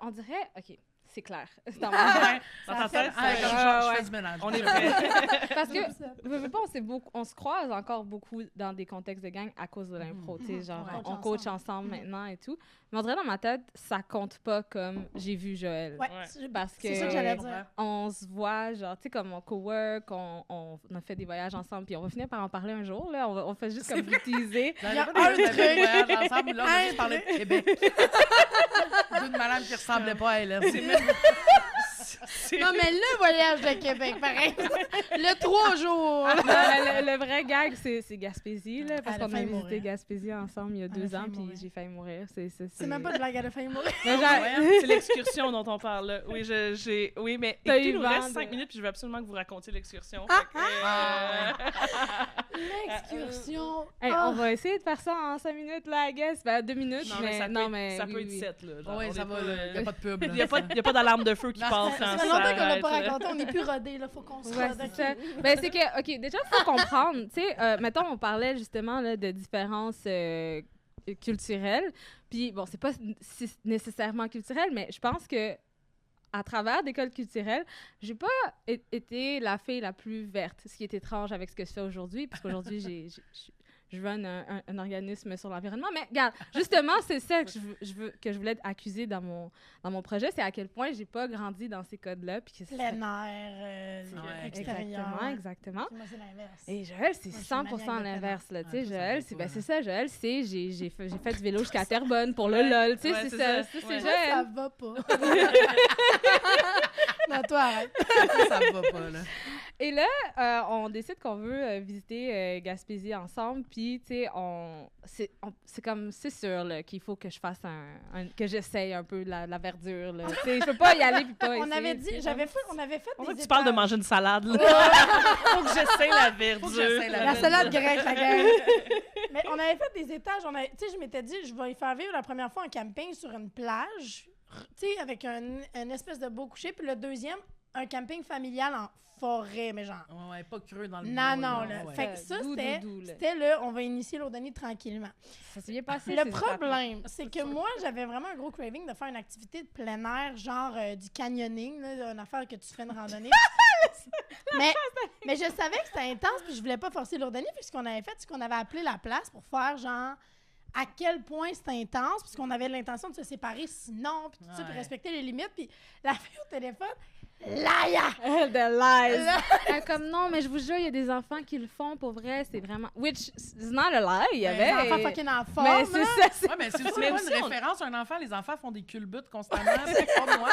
on dirait... OK, c'est clair. C'est dans ma tête. Dans ta fait- tête, Ah, c'est comme comme, je fais du ménage. on est prêt. Parce que, veux pas, on se croise encore beaucoup dans des contextes de gang à cause de l'impro, tu sais, genre, Ouais. on coach ensemble Mhm. maintenant et tout. Mais on dirait dans ma tête, ça compte pas comme j'ai vu Joël. Ouais, Ouais. Parce que c'est ça que j'allais dire. on se voit, genre, tu sais, comme on co-work, on a fait des voyages ensemble, puis on va finir par en parler un jour, là, on fait juste comme l'utiliser. Vous avez Il y a pas un des truc. voyages ensemble, là, on a Un juste parlé de Québec. D'une madame qui ressemblait pas à Hélène. Non, mais le voyage de Québec, pareil. Le 3 jours. Non, mais le vrai gag, c'est Gaspésie, là, parce Elle a qu'on a failli visité mourir. Gaspésie ensemble il y a Elle a 2 ans, failli puis mourir. j'ai failli mourir. C'est même pas de blague, elle a failli mourir. Mais genre, C'est l'excursion dont on parle, là. Oui, oui, mais T'as écoutez, eu il nous vent reste de- 5 minutes, puis je veux absolument que vous racontiez l'excursion. L'excursion. hey, Ah. on va essayer de faire ça en 5 minutes, là, I guess. Ben, 2 minutes, Non, mais ça peut oui, être oui. 7, là. Genre, Oui, on ça est va, pas, il n'y a pas de pub. Il n'y a pas d'alarme de feu qui Non, passe Ça quand fait ça longtemps qu'on l'a arrête, pas là. raconté, on n'est plus rodé, là, faut qu'on se Ouais, rode. c'est ok? ça. Ben, c'est que, OK, déjà, il faut comprendre, tu sais, mettons, on parlait justement là, de différences culturelles, puis bon, c'est pas nécessairement culturel, mais je pense que à travers d'écoles culturelles, j'ai pas été la fille la plus verte, ce qui est étrange avec ce que je fais aujourd'hui, parce qu'aujourd'hui, je run un organisme sur l'environnement. Mais regarde, justement, c'est ça que je voulais accuser dans mon projet, c'est à quel point j'ai pas grandi dans ces codes-là. Puis que c'est Plein air, Ouais. extérieur. Exactement. Moi, c'est l'inverse. Et Joël, c'est Moi, je suis une 100% maniaque de l'inverse, là. Tu sais, Ouais, ça, Joël, ça c'est va pas, c'est ça, Joël, c'est j'ai fait du vélo jusqu'à Terrebonne pour le Ouais. LOL. Tu sais, Ouais, c'est c'est ça. ça. C'est Ouais. Moi, ça Joël. va pas. Non, toi, arrête. Ça va pas, là. Et là, on décide qu'on veut visiter Gaspésie ensemble, puis tu sais, c'est comme, c'est sûr là, qu'il faut que je fasse que j'essaye un peu la verdure, là. Tu sais, je peux pas y aller puis pas On essayer, avait tu dit, sais. on avait fait On des dirait que tu parles de étages. manger une salade, là. Faut que j'essaie la verdure. Faut que j'essaie la La verdure. salade grecque, la gueule. Mais on avait fait des étages. Tu sais, je m'étais dit, je vais y faire vivre la première fois un camping sur une plage, tu sais, avec une espèce de beau coucher. Puis le deuxième, un camping familial en forêt, mais genre. Ouais, pas creux dans le Non, bois, non, là. là. Ouais. Fait que ça, Doux, c'était doux, là. là, on va initier l'Odenis tranquillement. Ça s'est bien passé. Le ces problème, c'est que moi, j'avais vraiment un gros craving de faire une activité de plein air, genre du canyoning, là, une affaire que tu fais une randonnée. mais je savais que c'était intense, puis je voulais pas forcer l'Odenis, puis ce qu'on avait fait, c'est qu'on avait appelé la place pour faire genre à quel point c'était intense, puisqu'on avait l'intention de se séparer sinon, puis tout ça, puis Ouais. respecter les limites. Puis la fille au téléphone, Liar! The lies. Comme non, mais je vous jure, il y a des enfants qui le font pour vrai, c'est vraiment. Which is not a lie, il y avait. Les enfants fucking en forme. Mais c'est ça, c'est Ouais, mais c'est aussi Mais pas aussi, une on- référence à un enfant. Les enfants font des culbutes constamment. C'est pas moi.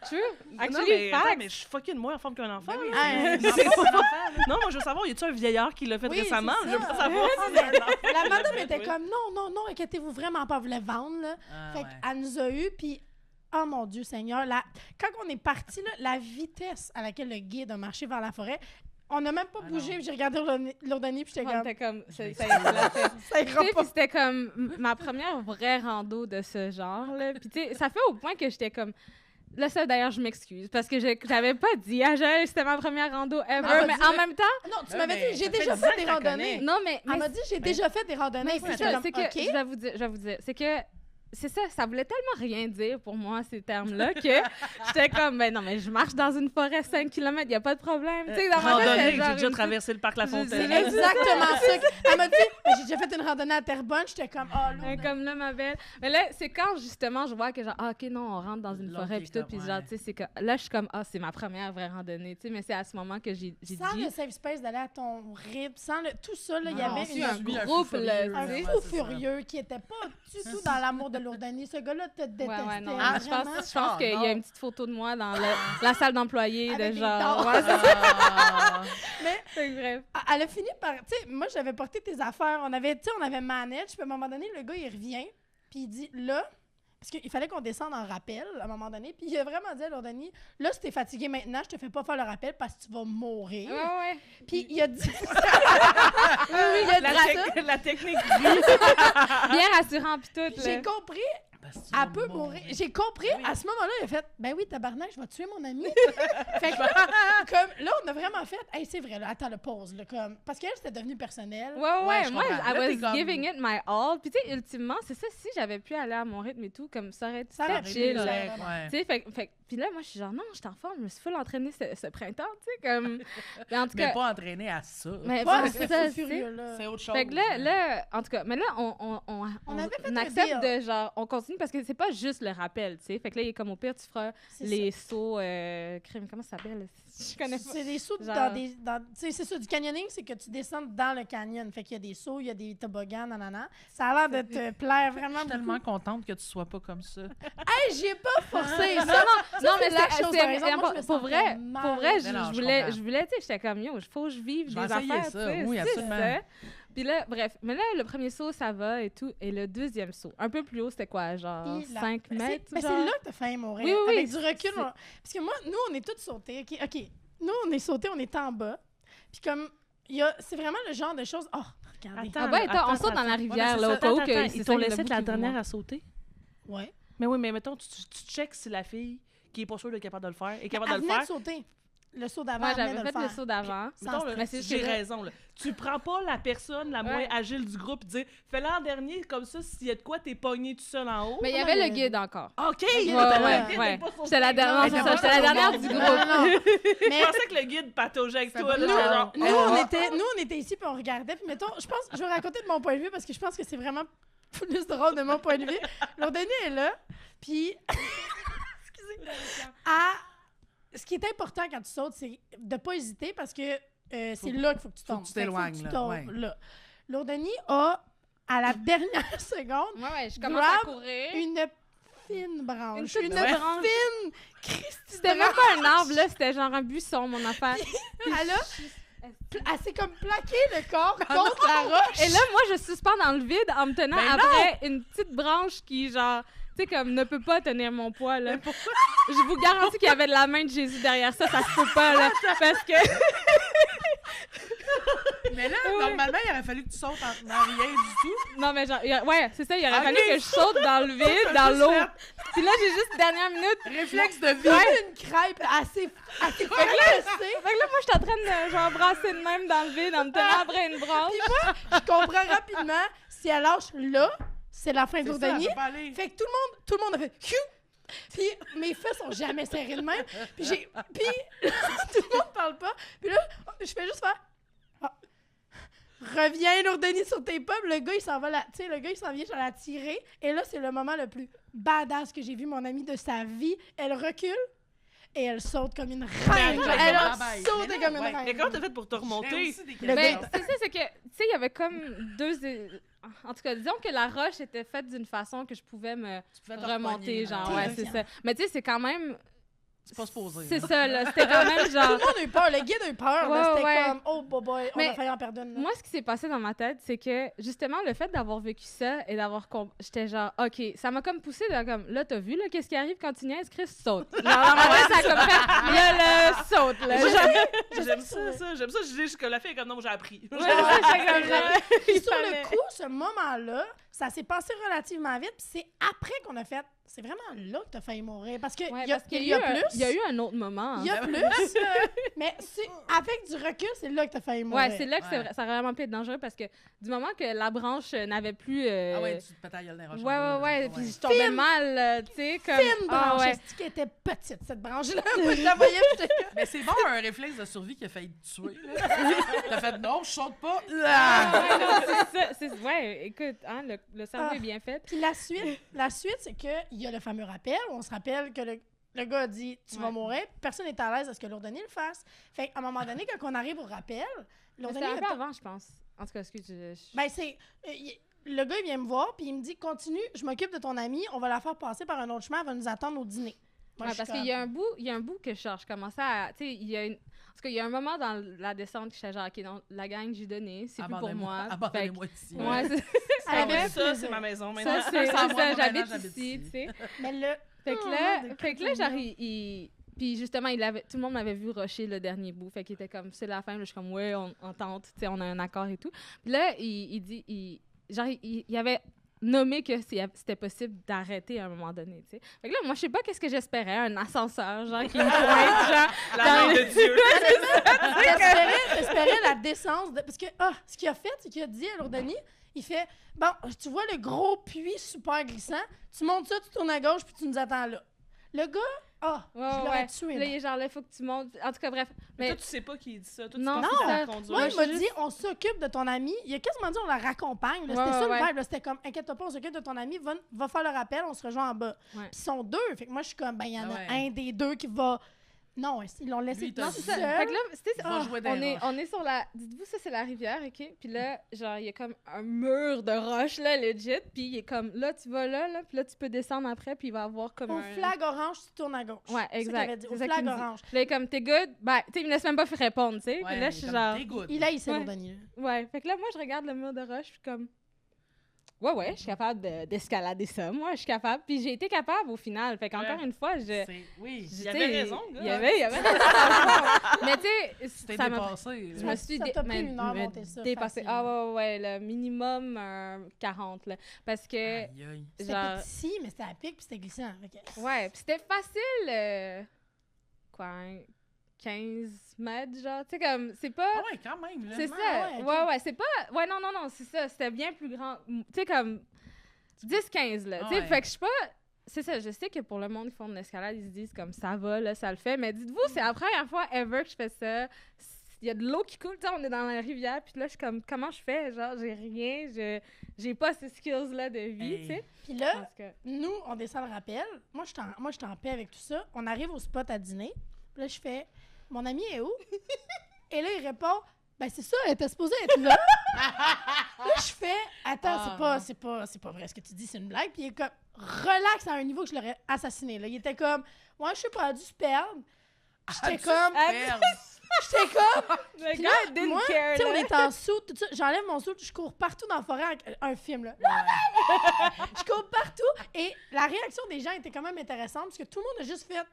true. Non, Actually, mais, attends, facts. mais je suis fucking moins en forme qu'un enfant. Oui, Hey, c'est un enfant, là. Non, moi, je veux savoir, y a-tu un vieillard qui l'a fait Oui, récemment? c'est Je veux ça. pas savoir. La madame était comme non, inquiétez-vous vraiment pas, elle voulait vendre. Là. Ah, Fait ouais. qu'elle nous a eu, puis oh mon Dieu Seigneur, quand on est parti, la vitesse à laquelle le guide a marché vers la forêt, on n'a même pas Ah bougé, non. puis j'ai regardé Lourdani, puis j'étais On comme, était comme. Je vais Ça ça ira Puis pas. c'était comme ma première vraie rando de ce genre là. Puis tu sais, ça fait au point que j'étais comme là ça d'ailleurs je m'excuse parce que j'avais pas dit à Joël c'était ma première rando ever, Ah, mais vas-y. en même temps Non, tu Ouais, m'avais mais dit, j'ai ça fait déjà 10 ans fait que des je la randonnées. connais. non mais Elle m'a dit, j'ai déjà fait des randonnées. mais Puis c'est j'étais ça, comme, c'est que OK. je vais vous dire c'est que c'est ça voulait tellement rien dire pour moi, ces termes-là, que j'étais comme, ben non, mais je marche dans une forêt 5 km, il n'y a pas de problème. Tu sais, dans ma tête, Randonnée, c'était j'ai genre déjà une traversé le parc La Je C'est Fontaine. sais. exactement ça. Elle m'a dit, ben, j'ai déjà fait une randonnée à Terrebonne. J'étais comme, oh, petite- là. comme là, ma belle. Mais là, c'est quand, justement, je vois que, genre, ah, OK, non, on rentre dans une L'autre forêt, est puis tout, comme, puis ouais. genre, tu sais, c'est que, là, je suis comme, ah, c'est ma première vraie randonnée, tu sais, mais c'est à ce moment que j'ai Sans dit, le safe space d'aller à ton rythme, sans tout ça, là, il y Non, avait si, une- un groupe, fou là, furieux, un ouais, fou c'est ça. furieux qui était pas du tout dans l'amour de Lourdani. Ce gars-là te détestait. ouais, non, Ah, je vraiment. pense Ah, qu'il y a non. une petite photo de moi dans la salle d'employés, Avec de des genre, dards. ouais, Ah. c'est bref. Elle a fini par. Tu sais, moi, j'avais porté tes affaires. On avait manage. Puis à un moment donné, le gars, il revient. Puis il dit, là. Parce qu'il fallait qu'on descende en rappel à un moment donné. Puis il a vraiment dit à Lourdani, là, si t'es fatigué maintenant, je te fais pas faire le rappel parce que tu vas mourir. Ouais, ouais. Puis il a dit. Oui, il y a ça. La technique. Bien rassurant, puis tout, là. J'ai compris, Parce que tu elle vas peut mourir. J'ai compris, Oui. à ce moment-là, il a fait, ben oui, tabarnak, je vais tuer mon ami. Fait que, comme, là, on a vraiment fait, hey, c'est vrai, là, attends, le pause, là, comme, parce qu'elle, c'était devenu personnel. Ouais, Ouais, je moi, comprends. I Là, t'es was comme- giving it my all. Puis, tu sais, ultimement, c'est ça, si j'avais pu aller à mon rythme et tout, comme ça aurait été Ça aurait très été chill. là. là. Ouais. Tu sais, puis là, moi, je suis genre, non, je suis en forme, je me suis full entraînée ce printemps, tu sais, comme. Mais en tout Mais cas. pas entraîné à ça. Mais Ouais, c'est c'est ça, fou tu sais. furieux, là. C'est autre chose. Fait que là, en tout cas, mais là, On avait fait un accepte deal. de genre, on continue parce que c'est pas juste le rappel, tu sais. Fait que là, il est comme au pire, tu feras C'est les sauts, crème, comment ça s'appelle? Je connais pas. C'est des sauts Genre- dans des. Tu sais, c'est ça, du canyoning, c'est que tu descends dans le canyon. Fait qu'il y a des sauts, il y a des toboggans, nanana. Ça a l'air de te plaire vraiment Je suis beaucoup. tellement contente que tu sois pas comme ça. Hey, j'ai pas forcé ça. Non, mais c'est la c'est chose, par exemple. Moi, je me pour sentais vrai, mal. pour vrai, Mais non, je je voulais, comprends. tu sais, j'étais comme yo, il faut que je vive Je des vais essayer affaires, ça, tu sais, oui, c'est absolument. ça. Puis là, bref, mais là, le premier saut, ça va et tout, et le deuxième saut, un peu plus haut, c'était quoi, genre Puis la- 5 mètres, Mais c'est genre? là que t'as failli mourir. Oui, oui, Avec du recul. c'est- Parce que moi, nous, on est tous sautés. OK. Nous, on est sautés, on est en bas. Puis comme, c'est vraiment le genre de choses. Oh, regardez. Attends, Ah ben, attends, on attends, saute dans la attends. rivière, Ouais, là, mais au cas où Attends, que attends, c'est ils ça, t'ont le laissé bout de la qui vous dernière manque. à sauter? Ouais. Mais oui, mais mettons, tu checkes si la fille qui est pas sûre d'être capable de le faire est capable Elle de le venait faire. de sauter. Le saut d'avant, Moi, elle venait j'avais de fait le le faire. saut d'avant. Mettons, là, Mais c'est j'ai juste que là- raison. Là. Tu prends pas la personne la moins agile du groupe et dire fais-le en dernier, comme ça, s'il y a de quoi, t'es pogné tout seul en haut. Mais il y non, avait il y le guide encore. OK! guide, Ouais, était ouais, là. ouais. Pas sauté. J'étais la dernière, Elle c'est était ça, pas j'étais la sur le dernière bord du du groupe. Non, non. Mais Je pensais que le guide pataugeait avec C'est toi. pas Là, grave. j'étais genre, nous, on était ici puis on regardait. Puis mettons, je vais raconter de mon point de vue parce que je pense que c'est vraiment plus drôle de mon point de vue. Lourdani est là. Puis, ce qui est important quand tu sautes, c'est de pas hésiter parce que c'est là qu'il faut que tu faut tombes. que tu Fait qu'il t'éloignes, tu là, tombes ouais. là. Lourdani a, à la dernière seconde, Ouais, je commence Grab à courir. une fine branche. Une petite Une branche. fine Christy C'était même pas un arbre, là, c'était genre un buisson, mon affaire. Elle s'est comme plaqué le corps contre la roche. Et là, moi, je suspends dans le vide en me tenant Ben après une petite branche qui, genre, tu sais, comme ne peut pas tenir mon poids, là. Je vous garantis qu'il y avait de la main de Jésus derrière ça, ça se peut pas, là. Parce que. Mais là, Oui. normalement, il aurait fallu que tu sautes dans rien du tout. Non, mais genre, ouais, c'est ça, il aurait Ok. fallu que je saute dans le vide, dans Juste l'eau. fait Puis là, j'ai juste, dernière minute. Réflexe de vie. Ouais. Une crêpe assez Fait que là, moi, je suis en train de, genre, brasser de même dans le vide en me tenant après une branche. Je comprends rapidement, si elle lâche là, c'est la fin de C'est ça, Lourdani. elle peut pas aller. Fait que tout le monde a fait Hiu! Puis mes fesses sont jamais serrées de même. Puis tout le monde parle pas. Puis là, je fais juste faire Ah. Reviens Lourdani sur tes pommes. Le gars, il s'en va là. Tu sais, le gars, il s'en vient, je vais la tirer. Et là, c'est le moment le plus badass que j'ai vu mon amie de sa vie. Elle recule. et elle saute comme une Mais reine. attends, Elle a mais sauté non, comme une ouais. reine. Mais comment t'as fait pour te J'ai remonter? aussi des Le Ben, questions. c'est ça, c'est que, tu sais, il y avait comme en tout cas, disons que la roche était faite d'une façon que je pouvais me Tu pouvais te remonter, repogner, genre, là. ouais, c'est ça. Mais tu sais, c'est quand même... C'est pas supposé. C'est là. ça, là, c'était quand même Tout genre... le monde a eu peur. Le guide a eu peur. là. Ouais, C'était ouais. comme, oh, boy, on Mais a failli en perdre une. là. Moi, ce qui s'est passé dans ma tête, c'est que, justement, le fait d'avoir vécu ça et d'avoir... J'étais genre, OK, ça m'a comme poussé de comme, là, t'as vu, là, qu'est-ce qui arrive quand tu niaises, Chris, saute. Genre, dans ma tête, ça a comme fait, là, saute, là. J'aime ça. J'aime ça. Je dis que la fille est comme non, j'ai appris. Ouais, j'étais comme là. Puis il sur fallait. le coup, ce moment-là, ça s'est passé relativement vite. Puis c'est après qu'on a fait, c'est vraiment là que t'as failli mourir. Parce qu'il Ouais, y a, parce qu'il il y a plus. Il y a eu un autre moment. Il y a hein. plus. Mais avec du recul, c'est là que t'as failli mourir. Ouais, c'est là que Ouais. ça aurait vraiment pu être dangereux parce que du moment que la branche n'avait plus. Ah ouais, tu te pétais la gueule dans les roches. Ouais. Puis je tombais mal, tu sais, comme. Fine Ah, branche. ouais. Est-ce qu'elle était petite, cette branche-là? Moi, je la voyais, puis j'étais comme, Mais c'est bon, un réflexe de survie qui a failli te tuer. là. T'as fait non, je saute pas. Ah, Ah! ouais, non, c'est ça. Ouais, écoute, hein, le cerveau Ah. est bien fait. Puis la suite, c'est qu'il y a le fameux rappel où on se rappelle que le gars a dit « Tu vas Ouais. mourir », personne n'est à l'aise à ce que Lourdoni le fasse. Fait qu'à un moment donné, quand on arrive au rappel, Mais Lourdoni... c'était un peu a- avant, je pense. En tout cas, excuse. Ben, c'est... le gars, il vient me voir, puis il me dit « Continue, je m'occupe de ton amie, on va la faire passer par un autre chemin, elle va nous attendre au dîner. » Moi, Ouais, je parce suis qu'il y a un bout que je commençais à. Tu sais, il y a une. En tout cas, il y a un moment dans la descente que j'étais genre, OK, non, la gang, j'ai donné, c'est plus pour moi. Abandonnez-moi ici. Ben, Ouais, c'est Elle avait vrai. plus Ça, plaisir. c'est ma maison ça, maintenant. c'est Sans moi, ça, moi, j'habite maintenant, j'habite ici, ici. tu sais. Mais le... Fait Oh, que là, genre, puis justement, tout le monde m'avait vu rusher le dernier bout. Fait qu'il était comme, c'est la fin. Là, je suis comme, ouais, on tente, tu sais, on a un accord et tout. Puis là, il avait nommé que c'était possible d'arrêter à un moment donné, tu sais. Fait que là, moi, je sais pas qu'est-ce que j'espérais, un ascenseur, genre, qui me pointe, genre. La dans main le- de Dieu. T'espérais la descente. Parce que, ce qu'il a fait, c'est qu'il a dit à Lourdoni, il fait « Bon, tu vois le gros puits super glissant, tu montes ça, tu tournes à gauche, puis tu nous attends là. » Le gars, je l'aurais tué. Là, là. il est genre, là, il faut que tu montes. En tout cas, bref. Mais Mais toi, tu sais pas qui dit ça. Toi, tu Non, penses que non. c'est la conduite. Moi, il je m'a suis dit « On s'occupe de ton ami. » Il a quasiment dit « On la raccompagne. » C'était Ouais, ça ouais, le vibe. là. C'était comme « Inquiète-toi pas, on s'occupe de ton ami. Va faire le rappel, on se rejoint en bas. Ouais. Puis ils sont deux. Fait que moi, je suis comme « Ben, il y en a Ouais. un des deux qui va... » Non, ils l'ont laissé Lui, il t'a tout dit. c'est ça. seul. Fait que là, c'était Va jouer dans les roches. on est sur la. Dites-vous, ça, c'est la rivière, OK? Puis là, genre, il y a comme un mur de roches, là, legit. Puis il est comme, là, tu vas là, puis là, tu peux descendre après, puis il va avoir comme Au un. flag orange, tu tournes à gauche. Ouais, C'est ça qu'il exact. avait dit. Au C'est ça flag qu'il me dit. orange. Puis là, il est comme, t'es good? Ben, tu sais, il me laisse même pas répondre, tu sais. Ouais, Puis là, je suis comme, genre. t'es good. Il a hissé Ouais. Lourdoni. Ouais. Fait que là, moi, je regarde le mur de roche, puis comme. Ouais, je suis capable d'escalader ça. Moi, je suis capable. Puis j'ai été capable au final. Fait qu'encore Ouais. une fois, Oui, Il avait raison, le gars. Il y avait raison. Mais tu sais, c'était ça m'a dépassé. Je me suis Ça t'a pris mais- une heure mais monter ça, dépassé. facile. Ah ouais, le minimum 40 là, parce que Aïe, aïe. C'était genre petit, mais c'était à pic puis c'était glissant. Fait que- ouais, puis c'était facile quoi 15 mètres genre, tu sais comme c'est pas Ah ouais, quand même. Là. c'est ouais, ça. ok. Ouais, c'est pas ouais non, c'est ça, c'était bien plus grand. Tu sais comme 10-15 là, tu sais, Ouais. fait que je suis pas c'est ça, je sais que pour le monde qui font de l'escalade, ils se disent comme ça va, là, ça le fait. Mais dites-vous, c'est la première fois ever que je fais ça. Il y a de l'eau qui coule, tu sais, on est dans la rivière, puis là, je suis comme, comment je fais? Genre, j'ai rien, j'ai pas ces skills-là de vie, Hey. tu sais. Puis là, Parce que... nous, on descend le rappel. Moi, je suis en paix avec tout ça. On arrive au spot à dîner. Puis là, je fais, mon ami est où? Et là, il répond, ben c'est ça, elle était supposée être là. Là, je fais, attends, Ah, c'est pas vrai ce que tu dis, c'est une blague. Puis il est comme, relax à un niveau que je l'aurais assassiné. Là. Il était comme, ouais, je sais pas, elle a dû se perdre. J'étais comme, j'étais comme, Le Puis gars, là, didn't moi, care, tu sais, on là. est en sous, tout ça. J'enlève mon sou, je cours partout dans la forêt avec un film, là. Je cours partout. Et la réaction des gens était quand même intéressante parce que tout le monde a juste fait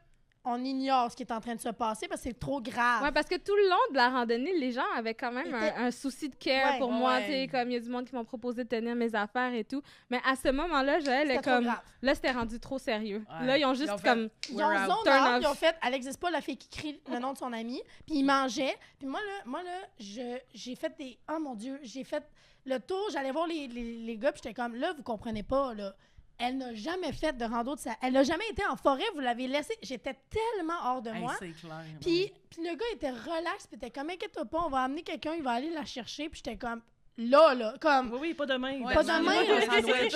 on ignore ce qui est en train de se passer parce que c'est trop grave. Ouais, parce que tout le long de la randonnée, les gens avaient quand même un souci de care Ouais, pour moi, ouais. tu sais, comme il y a du monde qui m'ont proposé de tenir mes affaires et tout. Mais à ce moment-là, Joël C'était est trop comme, grave. là, c'était rendu trop sérieux. Ouais. Là, ils ont juste Ils ont fait- comme, Ils ont We're out. zone Turn out, off. ils ont fait elle existe pas la fille qui crie le nom de son ami, puis ils mangeaient. Puis moi là, j'ai fait des oh mon dieu, j'ai fait le tour, j'allais voir les gars, puis j'étais comme là vous comprenez pas là. Elle n'a jamais fait de rando de ça. Elle n'a jamais été en forêt, vous l'avez laissé. J'étais tellement hors de Hey, moi. c'est clair. Puis le gars était relax, puis était comme inquiète-toi pas, on va amener quelqu'un, il va aller la chercher. Puis j'étais comme là, comme... Oui, pas demain. Ouais, Pas dans demain, les un sandwich.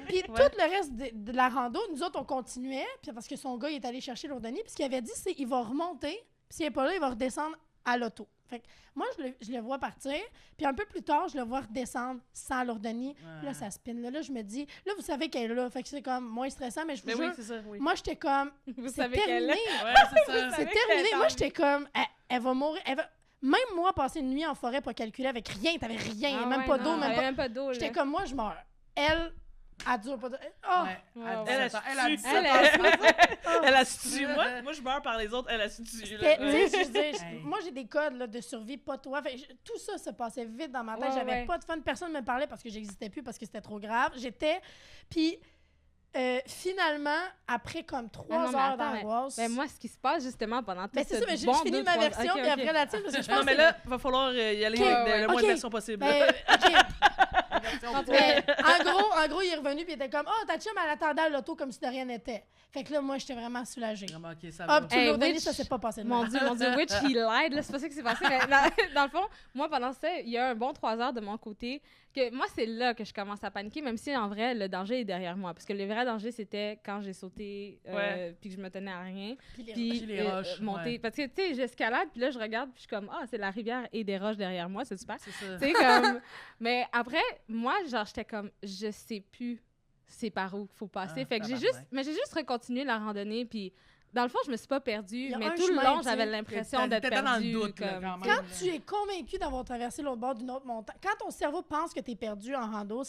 Puis tout le reste de la rando, nous autres, on continuait, puis parce que son gars, il est allé chercher Lourdoni, puis ce qu'il avait dit, c'est qu'il va remonter, puis s'il n'est pas là, il va redescendre à l'auto. Fait que moi, je le vois partir, puis un peu plus tard, je le vois redescendre sans Lourdoni. Puis là, ça spin. Là, je me dis, là, vous savez qu'elle est là, fait que c'est comme moins stressant, mais je vous Mais jure, oui, c'est ça, oui. moi, j'étais comme, Vous c'est savez qu'elle terminé. est. Ouais, c'est ça. C'est terminé. Moi, j'étais comme, elle va mourir. Même moi, passer une nuit en forêt pour calculer avec rien, t'avais rien, Ah même ouais, pas non, d'eau, t'avais même pas... même pas d'eau. J'étais là. comme, moi, je meurs. Elle dure pas de... Oh! Ouais, Ouais, à ouais. 17 ans. Elle a Elle 17 Elle ans. Elle a su tué. Moi, je meurs par les autres, elle a su tuer. C'était- tu sais, je veux dire, Hey. moi, j'ai des codes là, de survie, pas toi. Fait, tout ça se passait vite dans ma tête. Ouais, J'avais ouais. pas de fun. Personne ne me parlait parce que j'existais plus, parce que c'était trop grave. Puis, finalement, après comme 3 non, mais heures attends, d'angoisse... Ben, moi, ce qui se passe justement pendant tout Ben, c'est ce ça, mais je bon finis ma 2-3 version, Ok, puis ok. après la tienne, parce que je pense Non, mais que là, va falloir y aller Ok, avec le moins ok. de versions possible. Ben, OK. Version Mais, en gros, il est revenu, puis il était comme, oh, ta chum, elle attendait à l'auto comme si de rien n'était. Fait que là, moi, j'étais vraiment soulagée. Vraiment, ok, ça va. Hop, tout Hey, Lourdoni, Witch. ça s'est pas passé de Mon même. Dieu, Witch, il l'aide, là, c'est pas ça qui s'est passé. Mais dans le fond, moi, pendant ça, il y a un bon 3 heures de mon côté, que moi, c'est là que je commence à paniquer, même si, en vrai, le danger est derrière moi. Parce que le vrai danger, c'était quand j'ai sauté, Ouais. puis que je me tenais à rien, Puis les- puis les roches, monter. ouais. Parce que, tu sais, j'escalade, puis là, je regarde, puis je suis comme, ah, c'est la rivière et des roches derrière moi, c'est super. C'est ça. Tu sais, comme... Mais après, moi, genre, j'étais comme, je sais plus c'est par où qu'il faut passer. Ah, fait que j'ai tabarnak. juste recontinué la randonnée, puis dans le fond, je me suis pas perdue, y a mais un tout le chemin, long, tu sais. j'avais l'impression d'être T'étais dans le perdue. doute, là, comme... quand même. Quand tu es convaincu d'avoir traversé l'autre bord d'une autre montagne, quand ton cerveau pense que tu es perdu en rando,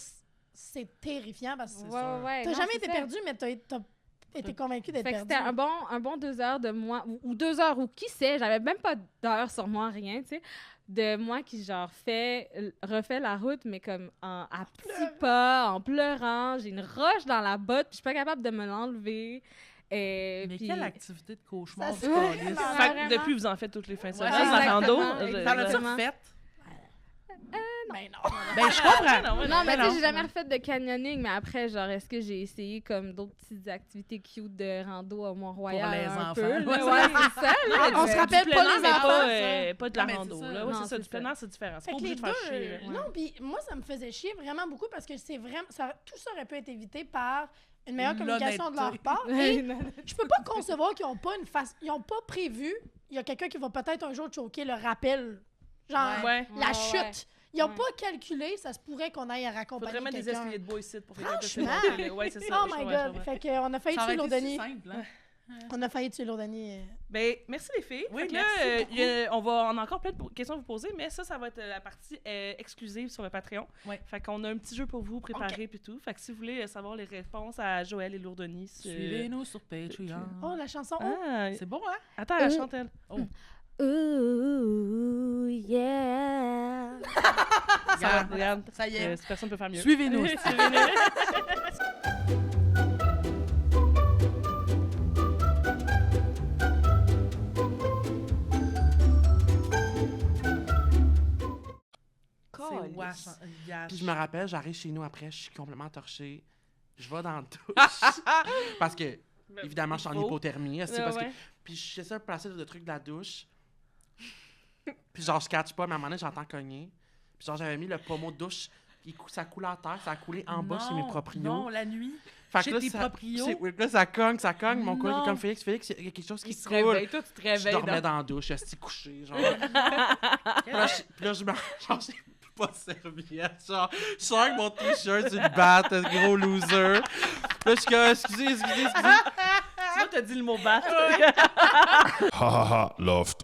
c'est terrifiant parce que C'est ouais, sûr. ouais, t'as non, jamais c'est été ça. perdu, mais t'as été convaincu d'être Fait que perdu. c'était un bon 2 heures de moi, ou 2 heures, ou qui sait, j'avais même pas d'heure sur moi, rien, tu sais, de moi qui, genre, refait la route, mais comme à petits pas, en pleurant, j'ai une roche dans la botte, puis je suis pas capable de me l'enlever. Mais Puis... quelle activité de cauchemar, Ça, du c'est- câlisse. Ouais, Fait que vraiment. depuis, vous en faites toutes les fins de Ouais, semaine, la rando. exactement. T'en as-tu Exactement. refait? Ben non. Ben, je comprends. Non, mais tu sais, non. j'ai jamais refait de canyoning, mais après, genre, est-ce que j'ai essayé comme d'autres petites activités cute de rando à Mont-Royal Pour les un enfants. peu? là? Ouais, Ouais, c'est ça, là. On se mais- rappelle Du pas plein air, les mais enfants, pas de la Non, mais rando. c'est ça. Là. Ouais, Non, c'est ça, c'est du plein ça. air, c'est différent. C'est Fait pas que obligé les de faire deux, chier. là. non, puis moi, ça me faisait chier vraiment beaucoup parce que c'est vraiment, tout ça aurait pu être évité par une meilleure communication de leur L'honnêteté. part. Et je peux pas concevoir qu'ils ont pas ils ont pas prévu, il y a quelqu'un qui va peut-être un jour choquer le rappel, genre Ouais. la Ouais, chute. ouais. Ils ont Ouais. pas calculé, ça se pourrait qu'on aille à raccompagner Faudrait mettre des quelqu'un. escaliers de bois ici pour faire Franchement. Ouais, c'est ça. Oh je my comprends, je god, comprends. fait qu'on a failli Ça tuer aurait été si Lourdoni. simple, hein? On a failli tuer Lourdoni. Ben, merci les filles. Oui, Fait que là, merci on a encore plein de questions à vous poser, mais ça va être la partie exclusive sur le Patreon. Ouais. Fait qu'on a un petit jeu pour vous préparé puis tout. Fait que si vous voulez savoir les réponses à Joël et Lourdoni, Suivez-nous sur Patreon. Oh, la chanson. Ah, C'est bon, hein? attends, elle chante elle. Ooh, yeah. Regarde, Ça y est. personne peut faire mieux. Suivez-nous. C'est wash. Puis je me rappelle, j'arrive chez nous après, je suis complètement torchée. Je vais dans la douche. Parce que, évidemment, je suis en faut. hypothermie. aussi, parce que, puis je sais placer le truc de la douche. Puis genre, je catch pas, mais à un moment donné, j'entends cogner. Puis genre, j'avais mis le pommeau de douche. Ça coule à terre, ça a coulé en bas chez mes proprios. Non, la nuit. Fait chez que là, tes ça, proprios? oui, là, ça cogne. Mon collègue Non. est comme Félix, il y a quelque chose qui Il se coule. réveille, toi, tu te Je réveilles. dormais dans la douche, je suis couché, genre. Puis là, je me... Genre, j'ai pas de serviette, genre. Je sors avec mon t-shirt, une batte, un gros loser. Là, je suis comme, excusez. Tu vois, t'as dit le mot bat. Ha ha ha, loft.